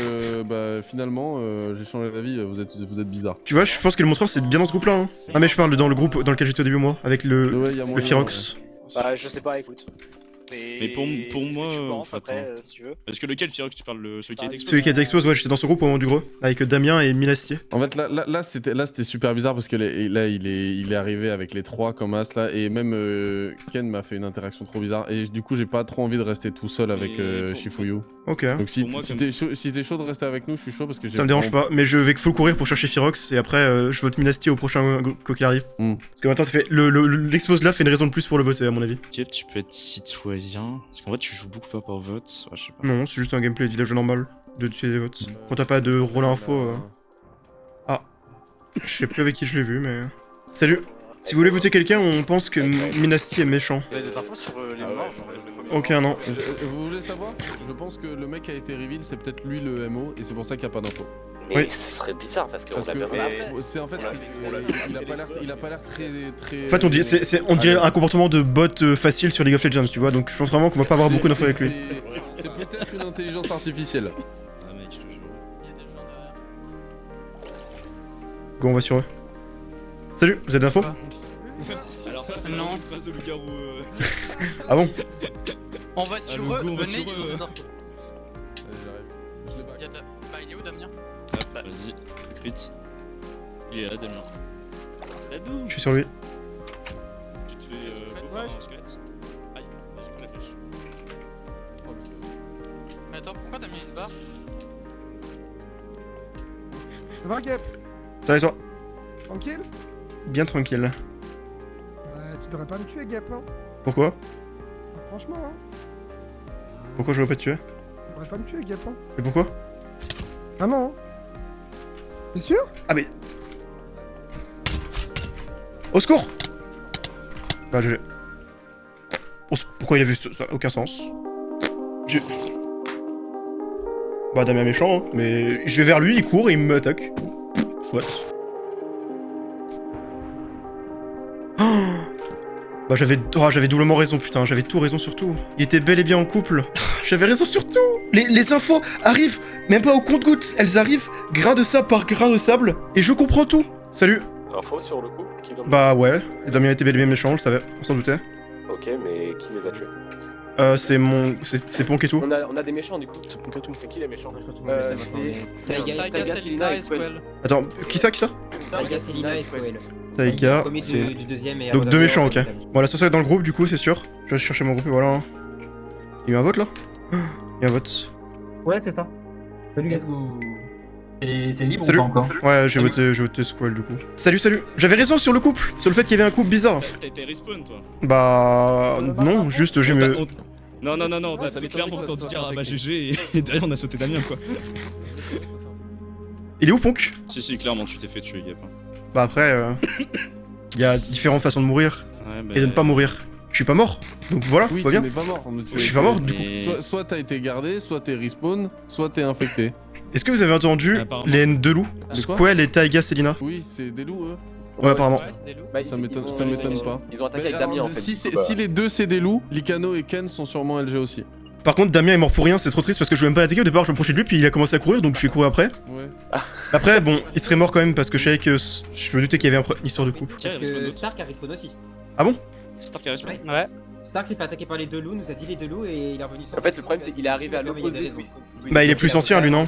bah finalement, j'ai changé d'avis, vous êtes bizarres. Tu vois, je pense que le montreur c'est bien dans ce groupe là. Hein. Ah mais je parle dans le groupe dans lequel j'étais au début moi, avec le Ouais, y a moyen, Firox. Bah, je sais pas, écoute. Mais pour moi, après, si tu veux. Parce que lequel Firox, tu parles celui qui a été explosé? Celui qui a été explosé, ouais, j'étais dans ce groupe au moment du gros, avec Damien et Minastier. En fait, là c'était super bizarre parce que là, il est arrivé avec les 3 comme as là, et même Ken m'a fait une interaction trop bizarre, et du coup, j'ai pas trop envie de rester tout seul avec Mais pour- Shifuyu. Ok. Donc, si Pour moi, comme- t'es chaud de rester avec nous, je suis chaud parce que j'ai. Ça me dérange pas, mais je vais full courir pour chercher Firox et après je vote Minastier au prochain quoi qu'il arrive. Hmm. Parce que maintenant ça fait l'expose là fait une raison de plus pour le voter à mon avis. Ok, tu peux être citoyen. Parce qu'en vrai, tu joues beaucoup pas par vote. Ouais, je sais pas. Non, c'est juste un gameplay village normal de tuer des votes. Quand t'as pas de rôle info, je sais plus avec qui je l'ai vu mais. Salut. Si vous voulez voter quelqu'un, on pense que Minastier est méchant. Vous avez des infos sur les morts? Ok, non. Vous voulez savoir? Je pense que le mec qui a été reveal, c'est peut-être lui le MO, et c'est pour ça qu'il n'y a pas d'info. Mais Oui. ce serait bizarre parce qu'on Parce que l'avait c'est en fait, il a pas l'air très. En fait, on dirait un comportement de bot facile sur League of Legends, tu vois, donc je pense vraiment qu'on va pas avoir beaucoup d'infos avec lui. C'est peut-être une intelligence artificielle. Ah, mec, je te jure. Go, on va sur eux. Salut, vous avez des infos? Alors, ça, c'est Non. vraiment une phrase de loup-garou. Ah bon? On va sur le eux, go, on va venez, sur ils ont eux. des infos. Allez, j'arrive. Je l'ai back. Bah, il est où Damien? Hop, vas-y. Crit. Il est là, Damien. Ladou. Je suis sur lui. en squelette. Aïe, j'ai pris la flèche. Mais attends, pourquoi Damien il se barre? Ça va, Gap? Ça va et toi? Tranquille? Bien tranquille. Tu devrais pas me tuer, Gap, hein? Pourquoi? Franchement, hein? Pourquoi je veux pas te tuer? Tu devrais pas me tuer, Gap, hein? Et pourquoi? Vraiment, hein? T'es sûr? Ah mais... Au secours! Bah GG. Pourquoi il a vu ça? Ça n'a aucun sens. Bah Damien méchant, hein, mais je vais vers lui, il court et il m'attaque. Soit. Bah j'avais doublement raison, putain, j'avais tout raison sur tout. Il était bel et bien en couple. J'avais raison sur tout. Les infos arrivent, même pas au compte-gouttes, elles arrivent grain de sable par grain de sable, et je comprends tout. Salut. Info sur le coup qui vient de... Bah ouais, Damien était bel et bien méchant, on le savait, on s'en doutait. Ok, mais qui les a tués? C'est Ponk et tout. On a des méchants du coup. C'est Ponk et tout. C'est qui les méchants? Taiga, Selina et Squall. Attends, qui ça? Taiga, Selina et Squall. Taiga, Premier c'est... du deuxième et Donc deux méchants, ok. troisième. Bon, la société est dans le groupe, du coup, c'est sûr. Je vais chercher mon groupe et voilà. Il y a eu un vote là? Il y a un vote. Ouais, c'est ça. Salut, gars. C'est libre Salut. ou pas encore? Ouais, j'ai voté Squall du coup. Salut. J'avais raison sur le couple, sur le fait qu'il y avait un couple bizarre. T'as été respawn toi? Bah... Non, juste j'ai me... Non, t'as clairement entendu dire ah bah GG et derrière on a sauté Damien quoi. Il est où Ponk? Si, clairement tu t'es fait tuer, Gap. Bah après, il y a différentes façons de mourir et de ne pas mourir. Je suis pas mort, donc voilà, Oui, tout va tu bien. n'es pas mort. Je suis pas mort du coup. Soit t'as été gardé, soit t'es respawn, soit t'es infecté. Est-ce que vous avez entendu Apparemment. les deux loups? De quoi? Squall et Taiga Selina. Oui, c'est des loups, eux. Ouais, apparemment. Bah, Ça m'étonne pas. Ils ont attaqué Mais avec Damien alors, en fait. si les deux c'est des loups, Licano et Ken sont sûrement LG aussi. Par contre, Damien est mort pour rien, c'est trop triste parce que je voulais même pas l'attaquer au départ, je me approchais de lui, puis il a commencé à courir, donc je suis couru après. Ouais. Après, bon, il serait mort quand même parce que je savais que je me doutais qu'il y avait une histoire de couple. Tiens, Parce que Stark a respawn aussi. Ah bon? Stark a respawn. Ouais. Stark s'est fait attaquer par les deux loups, nous a dit les deux loups et il est revenu sans. En fait, le problème c'est qu'il est arrivé à l'opposé. Bah, il est plus ancien lui, non?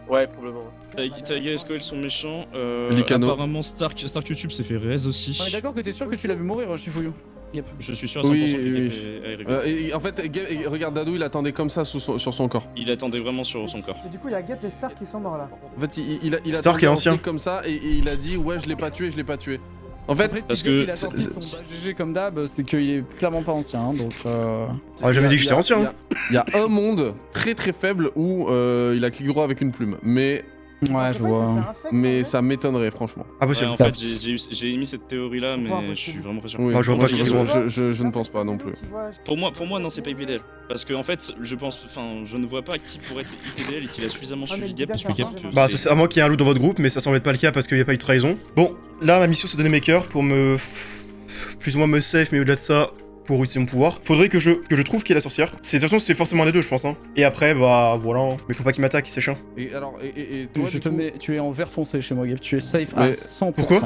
Ouais, probablement. Taiga et Squall sont méchants. Licano. Apparemment Stark YouTube s'est fait raise aussi. On est d'accord que t'es sûr que tu l'as vu mourir, Chifouillou? Yep. Je suis sûr à 100% Oui, que oui. Gap est arrivé. Et en fait, regarde Dadou, il attendait comme ça sur son corps. Il attendait vraiment sur son corps. Et du coup, il y a Gap et Stark qui sont morts là. En fait, il Stark attendait est en ancien. stick comme ça et il a dit ouais, je l'ai pas tué. En fait, Après, parce si que il a sorti son bas GG comme d'hab, c'est qu'il est clairement pas ancien, hein, donc Ah, jamais dit que j'étais ancien. Il y a un monde très faible où il a clic droit avec une plume. Mais ouais, je vois. Mais ça m'étonnerait, franchement. Ah, Ouais, possible. en fait, j'ai émis cette théorie là, mais je suis vraiment pas sûr. Oui, Ah, j'aurais pas je ne pense pas non plus. Pour moi, non, c'est pas IPDL. Parce que en fait, je ne vois pas qui pourrait être IPDL et qu'il a suffisamment suivi Gap pour que Gap. Bah, c'est à moi qu'il y ait un loup dans votre groupe, mais ça semble être pas le cas parce qu'il n'y a pas eu de trahison. Bon, là, ma mission c'est de donner mes cœurs pour me. Plus ou moins me safe, mais au-delà de ça, pour utiliser mon pouvoir. Faudrait que je trouve qui est la sorcière. De toute façon, c'est forcément les deux, je pense. Hein. Et après, bah voilà. Mais faut pas qu'il m'attaque, c'est chiant. Et alors, et toi, Je du te coup, mets, tu es en vert foncé chez moi, Gap. Tu es safe à Mais 100%. pourquoi?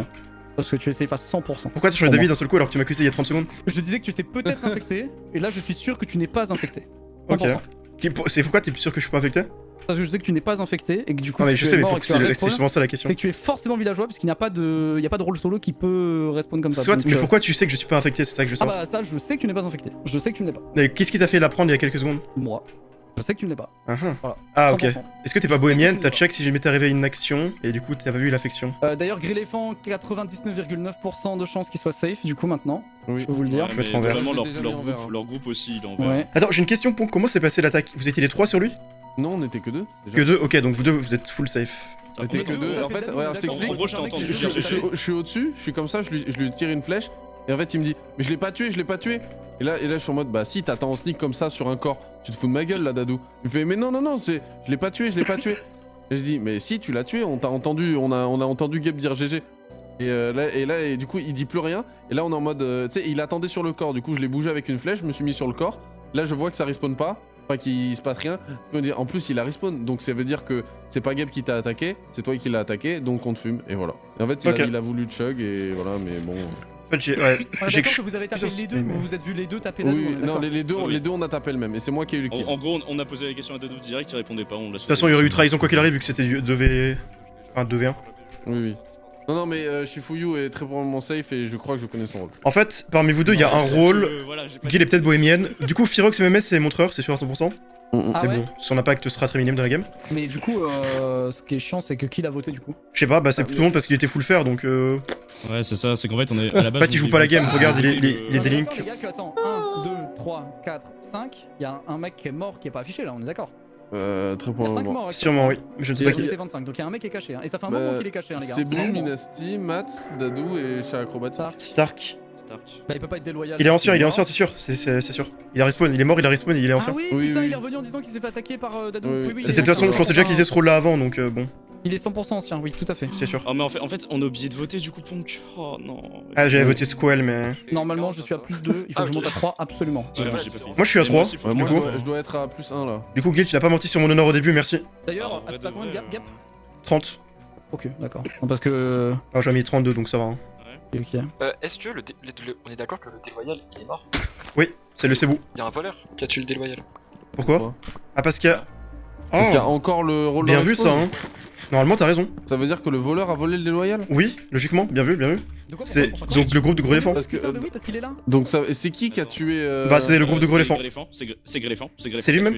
Parce que tu es safe à 100%. Pourquoi t'as changé d'avis d'un seul coup alors que tu m'as accusé il y a 30 secondes? Je te disais que tu étais peut-être infecté, et là je suis sûr que tu n'es pas infecté. Ok. 100%. C'est pourquoi t'es sûr que je suis pas infecté? Parce que je sais que tu n'es pas infecté, et que du coup, Ah, mais si je tu sais, es mais mort pour et que que tu as c'est respawn, justement ça la question. c'est que tu es forcément villageois, parce qu'il n'y a pas de rôle solo qui peut respawn comme ça. Soit, donc, mais pourquoi tu sais que je suis pas infecté? C'est ça que je sais. Ah bah ça, je sais que tu n'es pas infecté. Je sais que tu ne l'es pas. Mais qu'est-ce qui t'a fait l'apprendre il y a quelques secondes? Moi. Je sais que tu ne l'es pas. Ah, Voilà. ok. 100%. Est-ce que t'es pas Je sais bohémienne? que tu T'as l'es pas. check si jamais t'es arrivé à une action et du coup t'as pas vu l'affection? D'ailleurs, Gréléphant, 99,9% de chance qu'il soit safe, du coup maintenant. Oui. Je peux vous le dire. Ouais, je vais mais être en vert. vraiment, Déjà mis en vert, hein. leur groupe aussi, il est en vert. Ouais. Attends, j'ai une question pour comment s'est passée l'attaque? Vous étiez les trois sur lui? non, on était que deux. déjà. Que deux? Ok, donc vous deux vous êtes full safe. On était que deux. En fait, regarde, je t'explique. En gros, je t'ai entendu Je dire GG. suis au-dessus, je suis comme ça, je lui tire une flèche, et en fait il me dit mais je l'ai pas tué. Et là je suis en mode bah si t'attends en sneak comme ça sur un corps, tu te fous de ma gueule là Dadou. Il me fait mais non, je l'ai pas tué. Et je dis mais si tu l'as tué, on t'a entendu, on a entendu Gap dire GG. Et du coup il dit plus rien, et là on est en mode, tu sais il attendait sur le corps, du coup je l'ai bougé avec une flèche, je me suis mis sur le corps, là je vois que ça respawn pas. Pas qu'il se passe rien. En plus, il a respawn, donc ça veut dire que c'est pas Gap qui t'a attaqué, c'est toi qui l'as attaqué, donc on te fume, et voilà. Et en fait, il a voulu chug, et voilà, mais bon. En fait, ouais, On est j'ai d'accord que vous avez tapé les deux, mais- vous vous êtes vu les deux taper la Oui, deux, non, d'accord. les deux on a tapé le même, et c'est moi qui ai eu le kill. En gros, on a posé la question à Dadou direct, il répondait pas, on l'a De toute façon, il y aurait eu trahison quoi qu'il arrive vu que c'était 2v... Enfin 2v1. Oui. Non, mais Shifuyu est très probablement safe et je crois que je connais son rôle. En fait, parmi vous deux, il y a un rôle. Gil est peut-être bohémienne. Du coup, Firox et MMS, c'est montreur, c'est sûr à 100%. Ah Mais ouais. bon, son impact sera très minime dans la game. Mais du coup, ce qui est chiant, c'est que qui l'a voté du coup? Je sais pas, bah c'est tout le monde parce qu'il était full faire donc. Ouais, c'est ça, c'est qu'en fait, on est à la base. En fait, il joue pas la game, regarde, il est Les délink. Les gars, que attends, 1, 2, 3, 4, 5. Il y a un mec qui est mort qui est pas affiché là, on est d'accord? Très Il y a 5 probablement. morts. Sûrement, oui. Je ne sais Il pas qui. était 25, donc il y a un mec qui est caché. Hein. Et ça fait un moment qu'il est caché, hein, les gars. C'est Blue, Minasti, Matt, Dadou et chat acrobatique. Stark. Bah, il peut pas être déloyal. Il est ancien, c'est sûr. C'est sûr. Il a respawn, il est mort, il a respawn, il est ancien. Ah oui, Oui, putain, oui. il est revenu en disant qu'il s'est fait attaquer par Dadou. Oui, oui. Oui, De toute façon, je pensais déjà qu'il était ce rôle là avant donc bon, Il est 100% ancien, oui, tout à fait. c'est sûr. Oh, mais en fait, on a oublié de voter du coup, Ponk. Oh non. Ah, j'avais voté Squall, mais. Normalement, je suis à plus 2, il faut que je monte à 3, absolument. Ouais, moi, j'ai pas fait. Moi, je suis à Et 3. aussi, faut que Moi, je coup. me- je dois être à plus 1 là. Du coup, Gil, tu n'as pas menti sur mon honneur au début, merci. D'ailleurs, Ah, en vrai, t'as de combien de vrai, gap 30. Ok, d'accord. Non, parce que. Ah, j'en ai mis 32 donc ça va. Hein. Ok. Est-ce que on est d'accord que le déloyal il est mort? Oui, c'est le Cebu. Il y a un voleur qui a tué le déloyal. Pourquoi Ah, parce qu'il y a. Parce qu'il y a Oh, encore le rôle bien dans vu l'expose. ça, hein. Normalement, t'as raison. Ça veut dire que le voleur a volé le déloyal? Oui, logiquement, bien vu, bien vu. De quoi, C'est pourquoi donc le groupe de gros éléphants. Parce que. Putain, mais oui, parce qu'il est là. Donc ça, et c'est qui a tué Bah, c'est le groupe de gros éléphants. C'est Gréléphant. C'est lui-même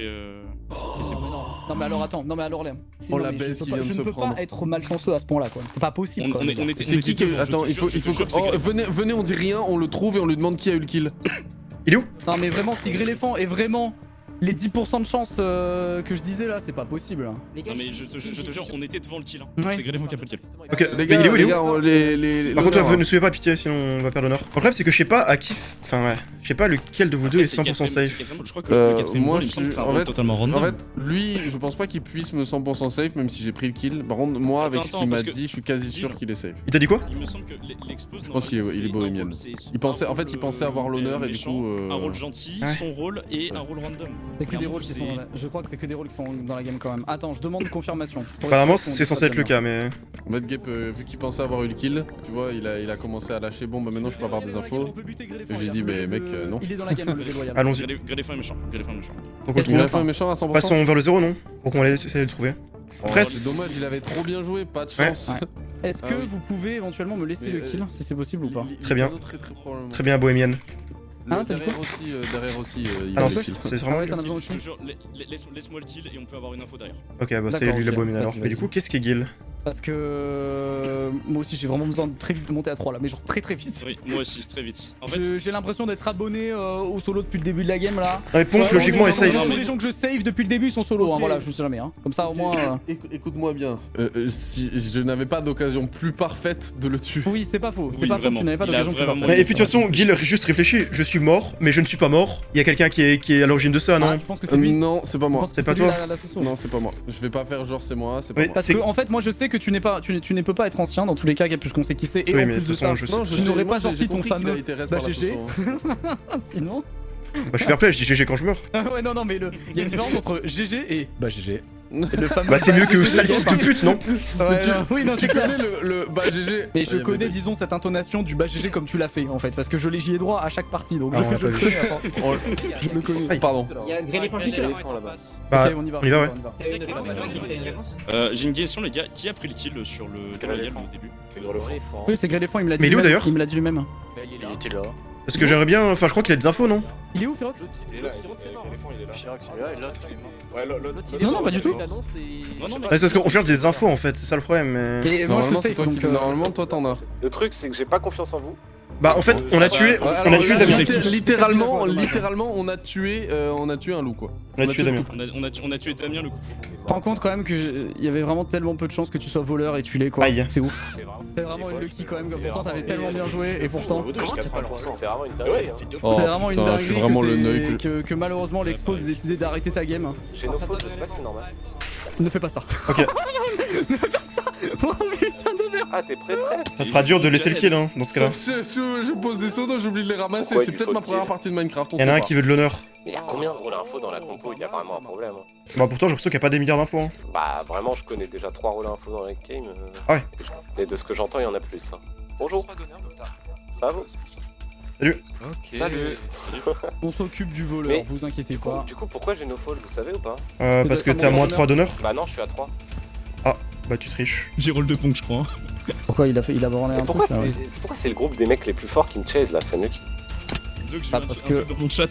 Non, mais alors attends, non, mais alors Léa. Oh, la baisse qui vient de se Je ne peux prendre. pas être malchanceux à ce point-là, quoi. C'est pas possible, quoi. C'est qui a... Attends, il faut oh, venez, on dit rien, on le trouve et on lui demande qui a eu le kill. Il est où? Non, mais vraiment, si Gréléphant est vraiment les 10% de chance que je disais là, c'est pas possible. Hein. Non, mais je te jure, on était devant le kill. Ouais. C'est Gréléphant qui a pris le kill. Ok, Les mais gars, il est où, il est où? Par contre, l'honneur, ne soyez pas pitié, sinon on va perdre l'honneur. Le problème, c'est que je sais pas à qui. Enfin, ouais. Je sais pas lequel de vous deux est 100% safe. Je crois que le quatrième moi, rôle, il me semble que c'est un en rôle fait- totalement random. En fait, lui, je pense pas qu'il puisse me 100% safe, même si j'ai pris le kill. Par contre, moi, avec ce Attends, qu'il m'a parce que- dit, je suis quasi sûr qu'il est safe. Il t'a dit quoi? Il me semble que l'expose. Je pense qu'il est bohémien. Il pensait, en fait, il pensait avoir l'honneur et du coup. Un rôle gentil, Ouais. son rôle et un rôle random. C'est que des Clairement, rôles qui sont dans la... Je crois que c'est que des rôles qui sont dans la game quand même. Attends, je demande confirmation. Pour être Apparemment, sûr qu'on c'est dit censé pas être de le merde. cas, mais. Bad Gap, vu qu'il pensait avoir eu le kill, tu vois, il a commencé à lâcher. Bon, bah maintenant, je peux avoir des infos. J'ai dit, mais mec, non. Il est dans la game, le déloyal. Allons-y. Gréléphant est méchant. Gréléphant est méchant. Faut qu'on le Il a trouve. fait un méchant à 100%. Passons vers le 0, non? Faut qu'on essaye de le trouver. Après, C'est dommage, il avait trop bien joué, pas de Ouais. chance. Ouais. Est-ce Ah que oui. vous pouvez éventuellement me laisser Mais, le kill, si c'est possible ou pas? Très bien. Très probablement. très bien, bohémienne. Hein, t'as dit Derrière aussi, il Ah a non, le c'est kill. c'est Ah vraiment. ouais, lui. t'en as besoin Je te aussi. jure, laisse-moi le kill et on peut avoir une info derrière. Ok, bah c'est D'accord, lui la ok. bohémienne alors. Vas-y, Mais du vas-y. coup, qu'est-ce qu'est Gil? Parce que moi aussi j'ai vraiment besoin de très vite de monter à 3 là, mais genre très vite. Oui, moi aussi, très vite. En fait, J'ai l'impression d'être abonné au solo depuis le début de la game là. Non, mais Ponk, logiquement, est safe. Tous les gens que je save depuis le début ils sont solo, hein, Ok. voilà, je sais jamais. Hein. Comme ça au moins. Écoute-moi bien. Si je n'avais pas d'occasion plus parfaite de le tuer. Oui, c'est pas faux. C'est Oui, pas faux, vraiment. tu n'avais pas Il a d'occasion plus vraiment- parfaite. Et puis de toute façon, Gil, juste réfléchis, je suis mort, mais je ne suis pas mort. Il y a quelqu'un qui est à l'origine de ça, Ah, non? tu penses que c'est lui? Non, c'est pas Tu moi. penses que c'est pas lui, toi la soso. Non, c'est pas moi. Je vais pas faire genre c'est moi, c'est pas Oui, moi. Parce c'est- que en fait moi je sais que tu ne peux pas être ancien dans tous les cas puisqu'on sait qui c'est et Oui, en mais plus de de toute façon, ça je sais. Non, tu n'aurais moi, pas sorti ton compris qu'il a fameux été reste bah, par la GG. soso, hein. sinon. Bah, je suis fair play, je dis GG quand je meurs. Ah ouais non mais il y a une différence entre GG et bah GG. Et le fameux Bah, c'est mieux que GG. sale fils de pute, non? Ouais, tu- non, oui non Tu c'est clair. connais le bah GG. Mais je Ah, connais, mais- disons, cette intonation du bas GG comme tu l'as fait en fait, parce que j'y ai droit à chaque partie, donc Ah, on l'a je pas le vu. connais. Enfin, Oh, je le connais. Aïe. Pardon. Il y a Gréléphant qui est là-bas. Bah, Ok, on y va. on y va, ouais. T'as une réponse, t'as une réponse j'ai une question, les gars. Qui a pris le kill sur le déloyal au début? C'est Gréléphant. Oui, c'est Gréléphant, il me l'a dit. Mais il est où, lui-même. d'ailleurs Il me l'a dit lui-même. Il était là. Parce que j'aimerais bien. Enfin, je crois qu'il a des infos, non? Il est où, Firox? Il est là, Gréléphant il est là. Chirac il est là et l'autre il est mort. Ouais, l'autre. Non, non, pas du tout. Non, non, mais Ouais, c'est parce qu'on cherche des infos en fait, c'est ça le problème. Mais... Et moi, je Normalement, suis c'est safe, toi qui. donc. Normalement, toi t'en as. Le truc c'est que j'ai pas confiance en vous. Bah, en fait, on a tué. Ouais, On a alors tué là, Damien. littéralement, on a tué un loup quoi. On a tué Damien. on a tué Damien le coup. Rends compte quand même qu'il y avait vraiment tellement peu de chances que tu sois voleur et tu l'es quoi. Aïe. C'est ouf. C'est vraiment une lucky quand même, comme pourtant t'avais tellement bien joué et pourtant. C'est vraiment une dinguerie. Oh, C'est vraiment une putain, dinguerie je suis vraiment le neuil que malheureusement l'expose a décidé d'arrêter ta game. Chez nos fautes, je sais pas si c'est normal. Ne fais pas ça. Ok. Ne fais pas ça. Oh putain de merde. Ah, t'es prêtresse. Ça sera dur de laisser le kill, hein, dans ce cas-là. Je pose des sodos, j'oublie de les ramasser. Pourquoi C'est il peut-être faut ma le première kill partie de Minecraft. Y'en a un qui veut de l'honneur. Il y a combien de rôles info dans la compo? Il y a vraiment un problème. Bah, pourtant, j'ai l'impression qu'il n'y a pas des milliards d'infos. Hein. Bah, vraiment, je connais déjà 3 rôles info dans la game. Ah ouais. Et de ce que j'entends, il y en a plus. Bonjour. Ça va vous? Salut. On s'occupe du voleur, Mais, vous inquiétez pas. Du coup, pourquoi j'ai no fall, vous savez ou pas? Parce que t'es à moins 3 d'honneur. Bah non, je suis à 3. Bah, tu triches. J'ai rôle de Ponk, je crois. Pourquoi il a borné un pourquoi truc là, ouais. pourquoi c'est le groupe des mecs les plus forts qui me chase là, Sanuk? Disons que j'ai Ah, un parce truc que- dans mon chat.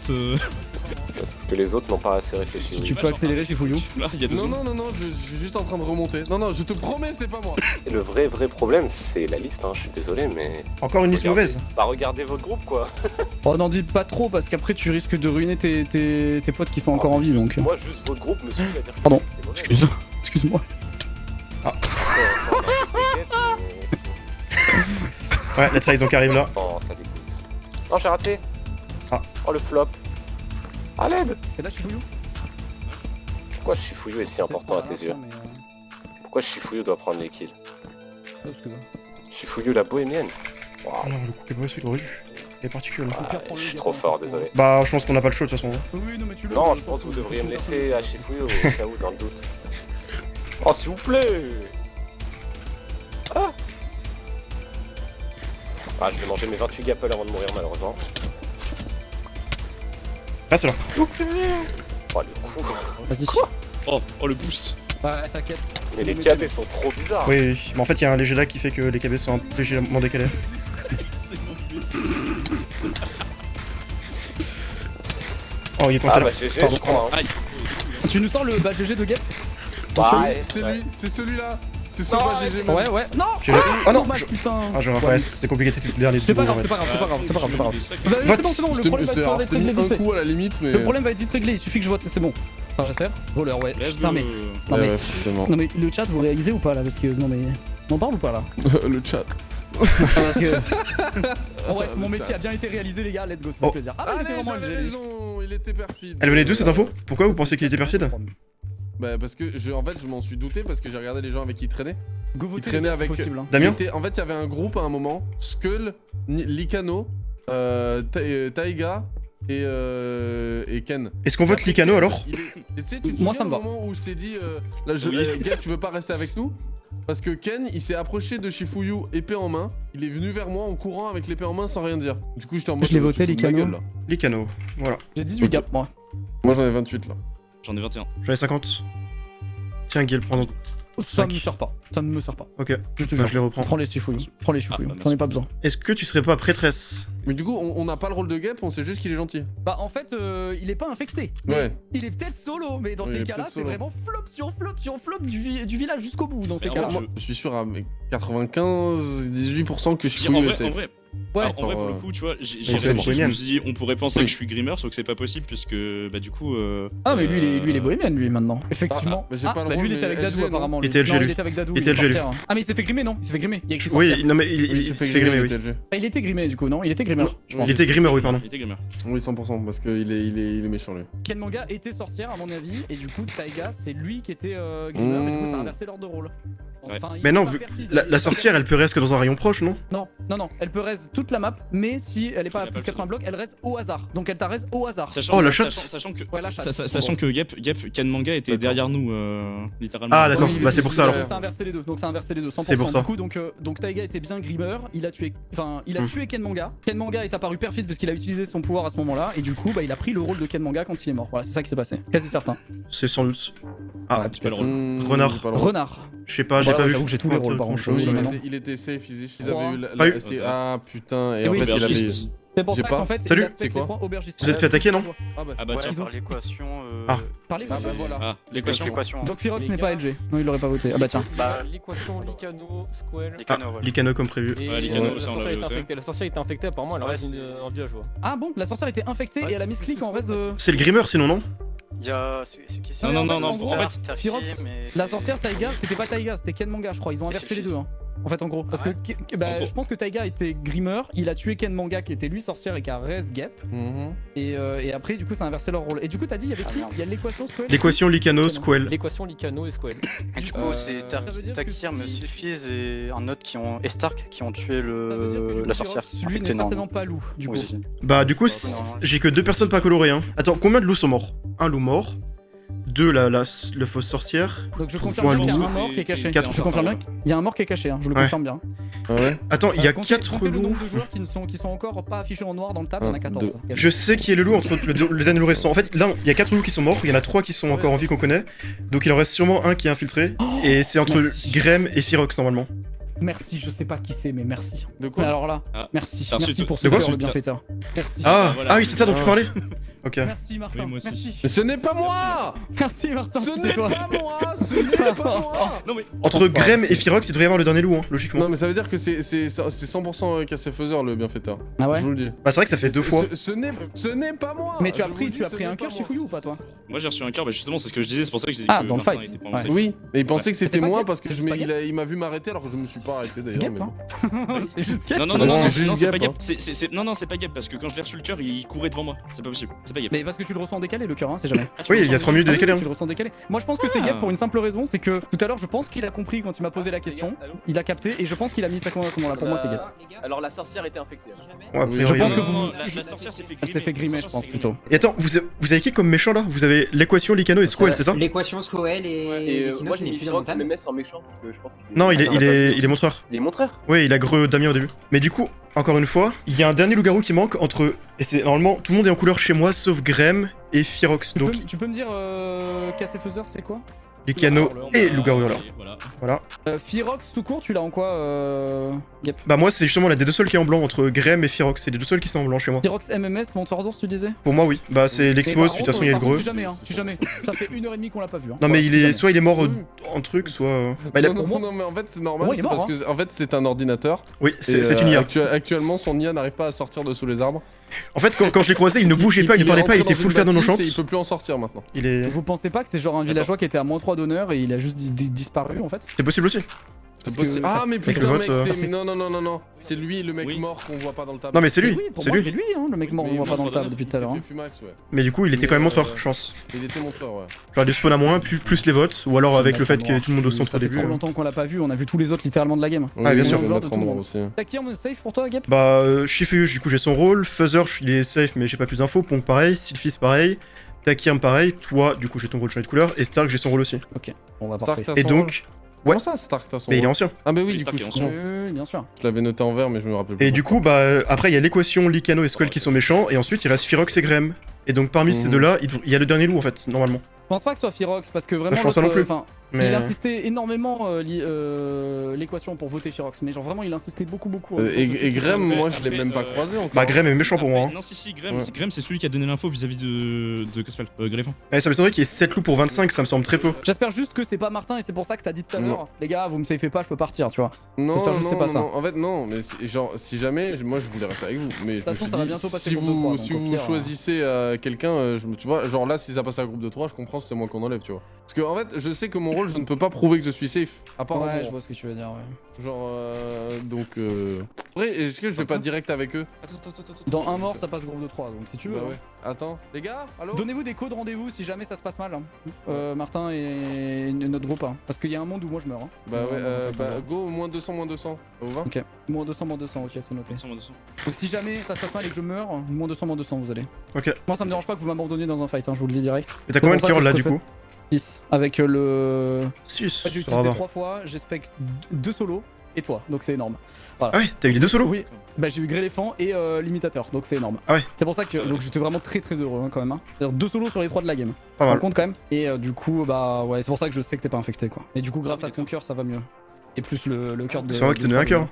Parce que les autres n'ont pas assez réfléchi. Tu peux accélérer chez Fouillou. Là, il y a 2 Non, secondes. non, je suis juste en train de remonter. Non, je te promets, c'est pas moi. Et le vrai problème, c'est la liste, hein. Je suis désolé, mais. Encore une liste Regardez. mauvaise. Bah, regardez votre groupe quoi. Oh, n'en dis pas trop parce qu'après tu risques de ruiner tes potes qui sont encore en vie donc. Moi, juste votre groupe me suffit à dire que Pardon. c'était mauvais. Excuse-moi. Après, on a fait des guettes, mais- Ouais, la trahison qui arrive là. Oh, ça dégoûte. Non, j'ai raté. Ah. Oh, le flop. À l'aide. Et là, je suis Fouillou. Pourquoi Shifuyou est si important à tes yeux? Pourquoi Shifuyou doit prendre les kills? Shifuyou la bohémienne. Waouh. Ah non, le coup est mauvais, celui de rue. Il est particulier. Ah, je suis trop fort, désolé. Bah, je pense qu'on n'a pas le choix de toute façon. Oui, non, mais tu le. Non, je pense que vous devriez me laisser à Shifuyou au cas où, dans le doute. Oh, s'il vous plaît. Ah. Ah, je vais manger mes 28 gapples avant de mourir, malheureusement. Reste là. Oh, le coup. Vas-y. Oh, le boost. Ouais, t'inquiète. Mais les KB sont trop bizarres. Oui, mais en fait, il y a un léger lag qui fait que les KB sont un peu légèrement décalés. Oh, il est coincé Ah, là. bah, GG, Pardon. je crois. Hein. Aïe. Tu nous sors le badge GG de Gap? Bah, C'est ouais. lui, c'est celui-là. C'est ce Non, moi arrête. GG même. Ouais. Non! Oh non, Dommage, putain! Ah, j'aurais pas S, c'est compliqué, t'étais le dernier. C'est pas du grave, coup, c'est pas en fait. grave, c'est pas grave. Bah, Bah, Vote. c'est bon, Je le te problème va être t'ai réglé mis vite un fait. coup à la limite, mais. Le problème va être vite réglé, il suffit que je vote, c'est bon. Enfin, j'espère. Voleur, ouais. Putain, mais. Non, Ouais, mais. ouais, forcément. Non, mais le chat, vous réalisez ou pas là? Parce que. Non, mais. On en parle ou pas là? Le chat. Parce que. En bref, mon Le métier chat. a bien été réalisé, les gars, let's go, ça Oh. fait plaisir. Ah, mais il était Allez, vraiment j'avais LG. raison, il était perfide. Elle venait d'où cette info? Pourquoi vous pensez qu'il était perfide? Bah parce que en fait je m'en suis douté parce que j'ai regardé les gens avec qui il traînait. Go Il voter, traînait c'est avec possible. Hein. Damien? En fait il y avait un groupe à un moment, Skull, Likano, Taiga et Ken. Est-ce qu'on vote Likano alors? Et tu sais, tu te Moi, souviens ça me du va. moment où je t'ai dit là, Oui. Gab, tu veux pas rester avec nous? Parce que Ken il s'est approché de Shifuyou épée en main, il est venu vers moi en courant avec l'épée en main sans rien dire. Du coup j'étais en mode Je l'ai tu voté, te fous de ma Likano. gueule, là. Likano, voilà. J'ai 18 Ok. Gap, moi. Moi j'en ai 28 là. J'en ai 21. J'en ai 50. Tiens, Guil, prends. Ça Cinq. me sort pas. Ça ne me sort pas. Ok, Je te bah, jure. je les reprends. Prends les chifouilles. Prends les chifouilles. Ah, bah, J'en ai pas besoin. Est-ce que tu serais pas prêtresse? Mais du coup on n'a pas le rôle de Gap, on sait juste qu'il est gentil. Bah en fait il est pas infecté. Mais Ouais. Il est peut-être solo, mais dans Oui, il ces est cas-là peut-être c'est solo. vraiment flop sur flop sur flop du village jusqu'au bout dans ces Mais en cas-là. vrai, Moi, je suis sûr à 95-18% que En Shifuyou est vrai, safe. en vrai, Ouais. en vrai, pour le coup, tu vois, j'ai c'est réfléchi, je bohémien. me suis dit, on pourrait penser Oui. que je suis Grimmer, sauf que c'est pas possible, puisque, bah, du coup. Ah mais lui il est bohémien lui maintenant. Effectivement. mais j'ai pas le bah rôle, lui il était mais avec Dadou LG, non apparemment. Il était LG, Non, lui. il était avec Dadou. Il était est LG, lui. sorcière. Ah mais il s'est fait grimer non? Il s'est fait grimer. Il y a écrit Oui, sorcière. non mais il Oui, s'est fait grimer, oui. TLG. Ah, il était grimé du coup non? Il était grimmer. Je pense. Il était Grimmer, oui, pardon. Il était Grimmer. Oui, 100%, parce qu'il est méchant lui. Ken Manga était sorcière à mon avis et du coup Taiga c'est lui qui était grimmer mais du coup ça a inversé l'ordre de rôle. Enfin, il Mais est non, pas vu perfide, la il est sorcière, elle peut rester que dans un rayon proche, non? Non, elle peut raise toute la map, mais si elle est pas à Elle a plus de pas 80 blocs, elle raise au hasard. Donc elle t'a raise au hasard. Oh, la chatte. Sachant que. Ouais, la chatte. Sachant que Gap Ken Manga était D'accord. derrière nous, littéralement. Ah, d'accord, Oui, bah c'est pour ça alors. Donc ça a inversé les deux. Donc ça a inversé les deux. 100%. C'est pour ça. Du coup, donc Taiga était bien grimmer. Il a tué, tué Ken Manga. Ken Manga est apparu perfide parce qu'il a utilisé son pouvoir à ce moment-là et du coup, bah il a pris le rôle de Ken Manga quand il est mort. Voilà, c'est ça qui s'est passé. Quasi certain. C'est sans doute. Ah, Ouais, J'ai pas le rôle. Renard. j'ai pas le rôle. Renard. je sais pas, j'ai Voilà, pas vu. j'avoue que j'ai tous les rôles, par contre. grand-chose. Oui, vraiment. il était safe, easy. Ils Trois. avaient eu Pas eu. Ah putain, et Eh en oui, fait il avait. aubergiste. C'est pour J'ai ça pas. qu'en fait, Salut. il aspecte C'est quoi les trois aubergistes. Vous êtes fait attaquer, non? Ah bah, Ah bah tiens. Ils ont- Par l'équation. Ah. Parlez Ah bah voilà. Ah, l'équation. L'équation. Donc Firox n'est pas LG. Non, il l'aurait pas voté. Ah bah tiens. Bah, l'équation Likano, Squall. les Ah, canaux, voilà. Licano comme prévu. Et Ouais, Likano, la ça, on sorcière l'avait était voté. infectée. La sorcière était infectée, apparemment, elle Ouais, reste c'est- en villageois. Ah bon, la sorcière était infectée Ouais, et elle a mis c'est- clic en raise. C'est le Grimmer sinon, non? Il y a. C'est qui ça? Non, non, en non, gros, en fait, Firox, La sorcière Taiga, c'était pas Taiga, c'était Ken Manga, je crois. Ils ont Et inversé c'est les le deux. Hein. En fait, en gros. Parce Ah que bah, En gros. je pense que Taiga était Grimmer, il a tué Ken Manga qui était lui sorcière et qui a raise Gap. Mhm. Et après, du coup, ça a inversé leur rôle. Et du coup, t'as dit, il y avait qui? Il y a l'équation Squall. L'équation Licano, Squall. L'équation Likano et Squall. Et du coup, c'est ça veut dire que Takirm, si- Sylphiz et un autre et Stark qui ont tué Ça veut dire que, du coup, la sorcière. Firox, lui Infectée, n'est non. certainement pas loup, du coup. Oui, si. Bah du coup, Ouais, non. j'ai que 2 personnes pas colorées, hein. Attends, combien de loups sont morts? Un loup mort. 2, le fausse sorcière. Donc je Trois confirme bien qu'il y a loups. un mort qui est caché. Quatre. Je confirme bien qu'il y a un mort qui est caché, hein. Je le Ouais. confirme bien. Ah ouais. Attends, il y a Comptez- 4 comptez le loups. nombre de joueurs qui sont encore pas affichés en noir dans le tab, il y en a 14. Je sais qui est le loup entre le dernier loup restant. En fait, là, il y a 4 loups qui sont morts, il y en a 3 qui sont encore en vie qu'on connaît. Donc il en reste sûrement un qui est infiltré. Et c'est entre merci. Grem et Firox normalement. Merci, je sais pas qui c'est, mais merci. De quoi? Mais alors là, Ah. merci. T'as reçu Merci tout- pour de ce quoi, cœur, ce- le bienfaiteur. Merci. Ah, voilà. ah oui, c'est ça dont tu parlais. Ok. Merci Martin. Oui, moi aussi. Merci. Mais ce n'est pas moi! Merci Martin. Ce c'est n'est toi. pas moi! Ce n'est pas moi! Non mais. Entre Grem et Firox, il devrait y avoir le dernier loup, hein, logiquement. Non, mais ça veut dire que c'est 100% cassé-faiseur le bienfaiteur. Ah ouais. Je vous le dis. Bah, c'est vrai que ça fait 2 fois. Ce n'est pas moi! Mais tu as Je vous pris, le tu dis, as ce pris n'est un pas cœur moi. Shifuyu ou pas toi? Moi j'ai reçu un cœur, bah justement c'est ce que je disais, c'est pour ça que je disais Ah, que dans le Martin fight. était pas Ouais. safe. Oui, et il pensait que C'est c'était pas moi Gap, parce que c'est juste pas il m'a vu m'arrêter alors que je me suis pas arrêté C'est d'ailleurs. Gap, mais bon. hein. C'est juste Gap. Non, non, Non, non, non, c'est c'est juste non, c'est Gap, pas Gap. hein. Non, c'est pas Gap parce que quand je l'ai reçu le cœur, il courait devant moi. C'est pas possible. C'est pas Gap. Mais parce que tu le ressens en décalé le cœur, hein, c'est jamais. Ah, tu Oui, le il y a ressens 3 minutes de Ah oui, décalé. tu Hein. le ressens décalé. Moi je pense que c'est Ah. Gap pour une simple raison, c'est que tout à l'heure je pense qu'il a compris quand il m'a posé la question, il a capté et je pense qu'il a mis sa commande à ce moment-là. Pour moi c'est Gap. Alors la sorcière était infectée. Ouais, a Oui, priori, je pense oui. que vous- Non, la sorcière s'est fait Elle s'est fait grimer, je pense plutôt. Et attends, vous avez qui comme méchant là? Vous avez l'équation, Licano et Squall, c'est ça? L'équation Squall et moi j'ai mis Firox MMS en méchant parce que je pense qu'il Non, il est montreur. Il est montreur. Oui, il a greu Damien au début. Mais du coup, encore une fois, il y a un dernier loup-garou qui manque entre. Et c'est normalement tout le monde est en couleur chez moi sauf Grem et Firox. Donc Tu peux me dire cassé-faiseur c'est quoi? Licano et loup-garou là. Voilà. Firox tout court, tu l'as en quoi Gap? Bah moi c'est justement la des deux seuls qui est en blanc entre Grem et Firox. C'est les deux seuls qui sont en blanc chez moi. Firox MMS, monteur d'ours tu disais? Pour moi oui. Bah c'est l'expose, de toute façon il y a le par contre, greu. Si jamais, hein, si jamais. Ça fait 1h30 qu'on l'a pas vu. Hein. Non mais Voilà, il si est jamais. soit il est mort Oui. en truc, soit. Bah, il a- Non, mais en fait c'est normal, Ouais, il est c'est parce mort, que en fait c'est un ordinateur. Oui, et, c'est une IA. Actuellement son IA n'arrive pas à sortir de sous les arbres. En fait quand je l'ai croisé, il ne bougeait pas, il ne parlait pas, il était full fer de non non et il peut plus en sortir maintenant. Il est. Vous pensez pas que c'est genre un villageois qui était à -3 d'honneur et il a juste disparu en fait? C'est possible aussi. Parce C'est que possible. ça- Ah mais le putain vote, mec, ça c'est non. C'est lui le mec Oui. mort qu'on voit pas dans le tableau. Non mais c'est lui, Oui, pour c'est moi lui. c'est lui, hein, le mec mort, on Mais voit pas dans le montre table depuis tout à l'heure. Il hein. s'est fait fumax, ouais. Mais du coup il était quand même montreur, Mais, je pense. Il était montreur, ouais. Genre du spawn à moins, plus les votes, ou alors avec le fait que tout le monde au centre Ça au fait début. trop longtemps qu'on l'a pas vu, on a vu tous les autres littéralement de la game. Ah, bien Oui, sûr. je vais le mettre Tout en le noir monde. aussi. T'as qui en safe pour toi, Gap? Bah, Shifu, du coup j'ai son rôle, Fuzzer, il est safe mais j'ai pas plus d'infos, Pong pareil, Sylphis pareil, Takirm pareil, toi du coup j'ai ton rôle changé de couleur, et Stark j'ai son rôle aussi. On va Stark, parfait. t'as Et son donc, rôle ouais. Comment ça Stark t'as son mais il est rôle ancien. Ah mais oui, Oui, du Stark coup est je ancien. comprends. Bien sûr. Je l'avais noté en vert mais je me rappelle plus. Et du coup, bah après il y a l'équation Licano et Squall qui sont méchants, et ensuite il reste Firox et Grem. Et donc parmi ces Mhm. deux-là, il y a le dernier loup en fait, normalement. Je pense pas que ce soit Firox parce que vraiment. je pense pas l'autre, non plus. enfin, Mais il insistait énormément l'équation pour voter Firox, mais genre vraiment il insistait beaucoup. Et Grem, Après- moi je l'ai après, même pas croisé encore. bah Grem est méchant pour moi. Après, Hein. Non, si, Grem, Ouais. Grem c'est celui qui a donné l'info vis-à-vis de Cospel, Gréfin. Ouais, ça m'étonnerait qu'il y ait 7 loups pour 25, ça me semble très peu. J'espère juste que c'est pas Martin et c'est pour ça que t'as dit tout à l'heure, les gars, vous me safez pas, je peux partir, tu vois. Non, J'espère juste que c'est pas ça. En fait non, mais genre si jamais, moi je voulais rester avec vous, mais de toute façon, ça va bientôt passer si groupe de trois, vous donc si au vous pire, choisissez quelqu'un, tu vois, genre là si ça passe à groupe de 3, je comprends, c'est moi qu'on enlève, tu vois. Parce que en fait, je sais que mon rôle, je ne peux pas prouver que je suis safe, à part en Ouais, mourant. je vois ce que tu veux dire, ouais. Genre donc Après, est-ce que je vais pas direct avec eux? Attends. Dans un mort, ça passe groupe de 3, donc si tu veux. Bah hein. ouais. Attends, les gars, allô? Donnez-vous des codes rendez-vous si jamais ça se passe mal, hein. Martin et notre groupe, hein. Parce qu'il y a un monde où moi je meurs. Hein. Bah ouais, Dans un go, moins 200, ça vous va? Ok, moins 200, ok, c'est noté. Donc si jamais ça se passe mal et que je meurs, moins 200, vous allez. Ok. Moi ça me dérange pas que vous m'abandonniez dans un fight, hein, je vous le dis direct. Et t'as combien de cœurs là du coup? 6. Avec le... 6, J'ai utilisé 3 fois, j'espère 2 solos et toi, donc c'est énorme. Voilà. Ah ouais, t'as eu les deux solos? Oui, bah j'ai eu Gréléphant et l'imitateur, donc c'est énorme. Ah ouais. C'est pour ça que donc j'étais vraiment très heureux hein, quand même. Hein. C'est-à-dire 2 solos sur les 3 de la game. Pas On mal. compte quand même. Et du coup, bah ouais, c'est pour ça que je sais que t'es pas infecté quoi. Et du coup, grâce à ton cœur, ça va mieux. Et plus le cœur de. C'est moi qui t'ai donné un cœur.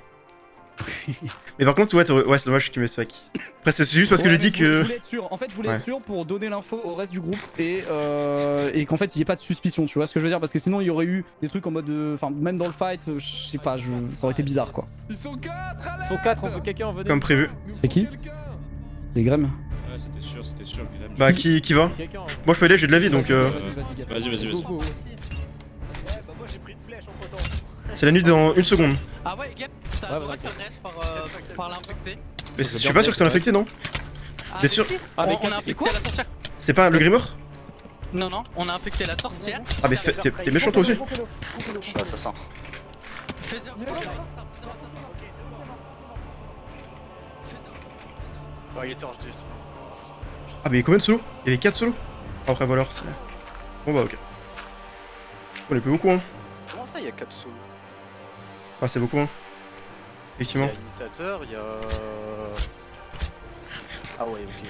Mais par contre, ouais, c'est dommage que tu m'aies spec. Après, c'est juste parce que je dis Je que. voulais être sûr. En fait, je voulais Ouais. être sûr pour donner l'info au reste du groupe et qu'en fait, il n'y ait pas de suspicion, tu vois ce que je veux dire? Parce que sinon, il y aurait eu des trucs en mode. Enfin, même dans le fight, je sais pas, ça aurait été bizarre quoi. Ils sont 4, allez! Ils sont 4, on veut quelqu'un venir. Comme prévu. C'est qui? Des Grem. Ouais, c'était sûr, Grem. Bah, qui va? Quelqu'un. Moi, je peux aller, j'ai de la vie donc. Vas-y. Go, go. C'est la nuit dans 1 seconde. Ah ouais, Gap, t'as Ouais, le droit vas-y. de reste par l'infecté. Mais je suis pas sûr que c'est l'infecté, non? Ah, Bien sûr. si. Ah, mais on a infecté la sorcière. C'est pas le grimeur? Non, on a infecté la sorcière. Ah, mais t'es méchant toi aussi? Je suis assassin. Fais-en. Oh, il était en jeu. Ah, mais il y a combien de solos? Il y avait 4 solos? Après, voilà. Bon, bah, ok. On est plus beaucoup, hein. Comment ça, il y a 4 solos? Ah, c'est beaucoup, hein. Il y Effectivement. a imitateur, il y a... Ah ouais, ok.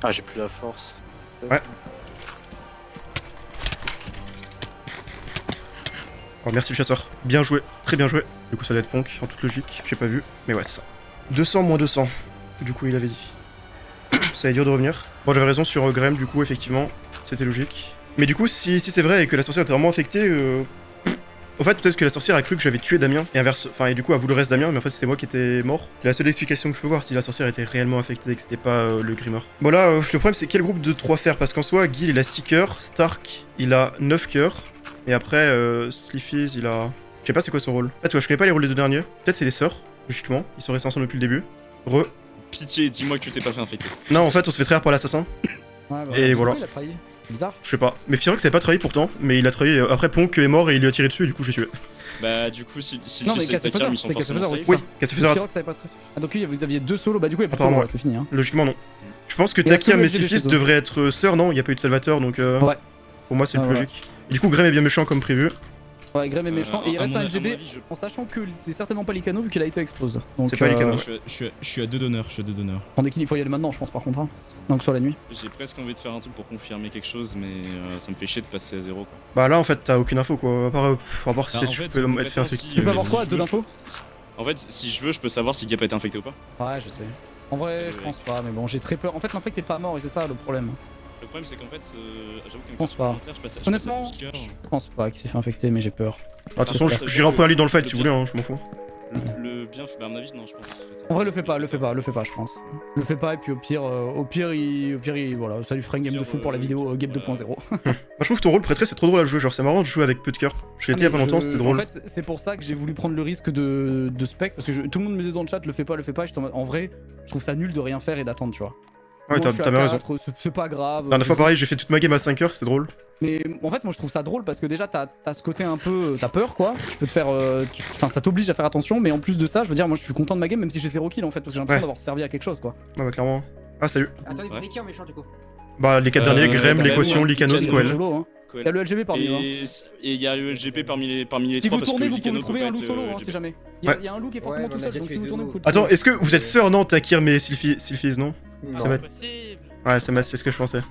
Ah, j'ai plus la force. Ouais. Oh, merci le chasseur. Bien joué, très bien joué. Du coup, ça doit être Ponk, en toute logique. J'ai pas vu, mais ouais, c'est ça. 200 moins 200. Du coup, il avait dit. Ça va être dur de revenir. Bon, j'avais raison sur Graham, du coup, effectivement. C'était logique. Mais du coup, si c'est vrai et que la sorcière était vraiment affectée, en fait, peut-être que la sorcière a cru que j'avais tué Damien, et inverse, enfin, et du coup a voulu le reste Damien, mais en fait c'est moi qui étais mort. C'est la seule explication que je peux voir, si la sorcière était réellement affectée et que c'était pas le Grimmer. Bon là, le problème c'est quel groupe de 3 faire, parce qu'en soi, Gil il a 6 cœurs, Stark il a 9 cœurs, et après, Sleefies il a... Je sais pas c'est quoi son rôle. En fait, ouais, je connais pas les rôles des deux derniers. Peut-être c'est les sœurs, logiquement, ils sont restés ensemble depuis le début. Pitié, dis-moi que tu t'es pas fait infecter. Non, en fait, on se fait trahir par l'assassin. Ouais, Et voilà. Il a trahi. Bizarre. Je sais pas. Mais Firex avait pas trahi pourtant, mais il a trahi. Après, Ponk est mort et il lui a tiré dessus, et du coup, j'ai tué. Bah, du coup, si Non, tu mais sais Takir, ils sont forcément safe. Oui, Cassifuseur. Firex avait pas trahi. Ah, donc vous aviez 2 solos, bah du coup, il y a pas de Apparemment, solo, c'est fini. Hein. Logiquement, non. Je pense que Il reste Takir que le et LGB Sylphis chez eux. devraient être sœurs, non? Il n'y a pas eu de Salvateur, donc Ouais. pour moi c'est le Ouais, plus logique. Et du coup, Graham est bien méchant comme prévu. Ouais, Graham est méchant, et il à reste mon un avis, LGB en sachant que c'est certainement pas Licano vu qu'il a été explose. Donc, C'est pas Licano. Je suis à 2 d'honneur, Pendant qu'il faut y aller maintenant, je pense par contre. Hein. Donc sur la nuit. J'ai presque envie de faire un truc pour confirmer quelque chose, mais ça me fait chier de passer à 0 quoi. Bah là, en fait, t'as aucune info quoi. À part si Bah, en tu fait, peux être fait concrètement, infecter. si- Tu peux avoir si quoi? je 2 veux, d'infos? En fait, si je veux, je peux savoir si Gap a été infecté ou pas. Ouais, je sais. En vrai, je pense pas, mais bon, j'ai très peur. En fait, l'infect est pas mort et c'est ça le problème. Le problème, c'est qu'en fait, j'avoue qu'un pense pas. je passe à Honnêtement, 12 cœurs. je pense pas qu'il s'est fait infecter, mais j'ai peur. Ah, de toute façon, j'irai en première ligne dans le fight si vous voulez, hein, je m'en fous. Le bien, bah, à mon avis, non, je pense. En vrai, le fais pas, je pense. Le fais pas, et puis au pire, voilà, ça lui ferait une game de fou pour la vidéo Game 2.0. Moi, je trouve que ton rôle prêtré, c'est trop drôle à jouer. Genre, c'est marrant de jouer avec peu de cœur. Je l'ai été il y a pas longtemps, c'était drôle. En fait, c'est pour ça que j'ai voulu prendre le risque de spec, parce que tout le monde me disait dans le chat, le fais pas, et j'étais en vrai, je trouve ça nul de rien faire et d'attendre, tu vois. Ouais, Moi, t'as bien raison. C'est pas grave. La dernière fois, pareil, j'ai fait toute ma game à 5 heures, c'était drôle. Mais en fait, moi je trouve ça drôle parce que déjà t'as ce côté un peu. T'as peur quoi. Tu peux te faire. Enfin, ça t'oblige à faire attention, mais en plus de ça, je veux dire, moi je suis content de ma game même si j'ai 0 kill en fait, parce que j'ai l'impression d'avoir servi à quelque chose quoi. Ouais, bah clairement. Ah, salut. Attendez, vous êtes qui en méchant du coup? Bah, les 4 derniers, Graham, l'équation, Licano, Squall. Il y a le LGB parmi eux. Et il y a le LGP parmi les Si 3 vous parce que tournez, vous pouvez Licano trouver peut un loup être, solo, hein, si jamais. Il y a un loup qui est forcément tout seul, donc si vous tournez, vous pouvez. Attends, est-ce que vous êtes sœurs, non, Takir, mais Sylphis, non? Non. Ça va être... Ouais, c'est ce que je pensais.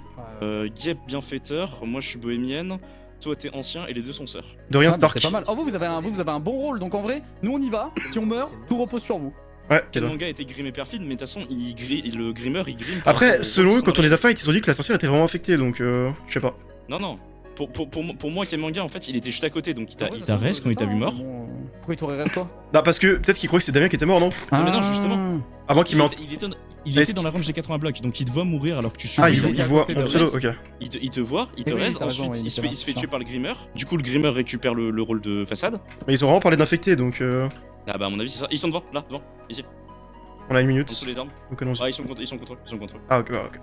Gep bienfaiteur, moi je suis bohémienne, toi t'es ancien et les deux sont sœurs. De rien, Ah, bah, Stark. c'est pas mal. Oh, vous avez un bon rôle, donc en vrai, nous on y va. Si on meurt, tout repose sur vous. Ouais, Quel manga était grimé perfide, mais de toute façon, le grimmer il grime. Après, selon eux, quand on les a fight, ils ont dit que la sorcière était vraiment affectée, donc je sais pas. Non. Pour moi, Kemanga, en fait, il était juste à côté, donc il t'a reste quand il t'a vu mort. Pourquoi il t'aurait reste toi? Bah, parce que peut-être qu'il croyait que c'était Damien qui était mort, non? Non, mais non, justement. Avant qu'il m'en. Il était dans la range des 80 blocs, donc il te voit mourir alors que tu suis. Ah, il voit en pseudo, ok. Il te voit, il te Oui, reste, t'as raison, ensuite oui, il se c'est fait vrai. tuer par le grimmer. Du coup, le grimmer récupère le rôle de façade. Mais ils ont vraiment parlé d'infectés, donc Ah, bah, à mon avis, c'est ça. Ils sont devant, là, devant, ici, on a une en minute. dessous des armes. Donc allons-y. Ah, ils sont contre eux. Ah, ok, bah, ok.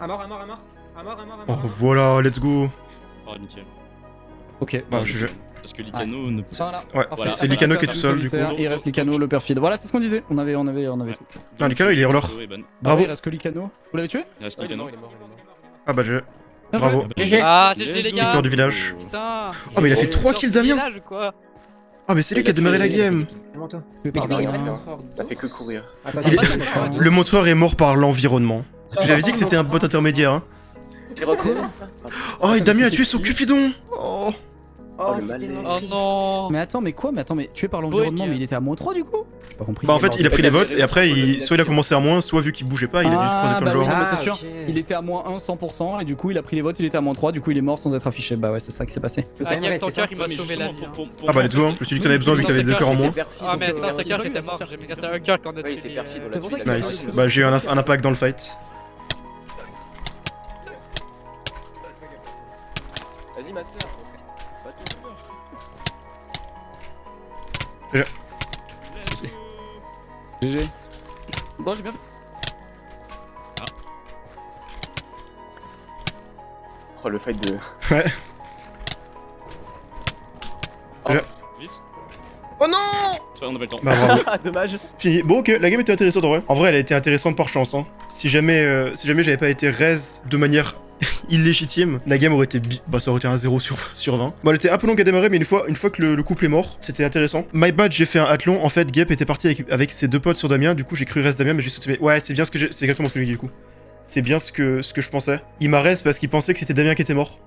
À mort. Oh, voilà, let's go. Oh, nickel. Ok, Bah, je. Parce que Licano ne peut Voilà. Ouais, Voilà. c'est Licano qui est tout seul, du coup. Il reste Licano, le perfide. Voilà, c'est ce qu'on disait. On avait tout. Non, Licano, il est hurleur. Bravo. Il reste que Licano. Vous l'avez tué? Il reste Licano. Ah, bah, je. Bravo. Ah, GG les gars. Victoire du village. Putain. Oh, mais il a fait 3 kills, Damien. Ah, mais c'est lui qui a démarré la game. Comment toi? T'as fait que courir. Le montreur est mort par l'environnement. Je vous avais dit que c'était un bot intermédiaire. Hein. Oh, et Damien a tué son Cupidon. Oh. Oh, le malaise. Oh non. Mais attends, mais tué par l'environnement, mais il était à -3 du coup? J'ai pas compris. Bah, en fait, il a pris les votes et après, soit il a commencé à moins, soit vu qu'il bougeait pas, il a dû se croiser plein de bah oui, joueurs. non, mais c'est sûr. Il était à -1 100% et du coup, il a pris les votes, il était à -3, du coup, il est mort sans être affiché. Bah ouais, c'est ça qui s'est passé. Ah, Gap, ton cœur, il m'a sauvé la vie. Ah, bah, let's go. Je me suis dit que t'en avais besoin vu que t'avais 2 cœurs en moins. Ah, mais sans ce cœur, j'étais mort. J'ai mis un cœur quand on a tué. Nice. Bah, j'ai eu un impact dans le fight. Vas-y, ma soeur. GG. Bon, j'ai bien fait. Oh, le fight de. Ouais. Vite. Oh non! On a pas le temps. Bah, bravo. Dommage. Fini. Bon, ok, la game était intéressante en vrai. En vrai, elle a été intéressante par chance. Hein. Si jamais j'avais pas été raise de manière illégitime, la game aurait été bah, ça aurait été un 0 sur 20. Bon, elle était un peu longue à démarrer, mais une fois que le couple est mort, c'était intéressant. My bad, j'ai fait un athlon. En fait, Gep était parti avec ses 2 potes sur Damien. Du coup, j'ai cru reste Damien, mais j'ai sauté. Ouais, c'est bien c'est exactement ce que j'ai dit du coup. C'est bien ce que je pensais. Il m'a reste parce qu'il pensait que c'était Damien qui était mort.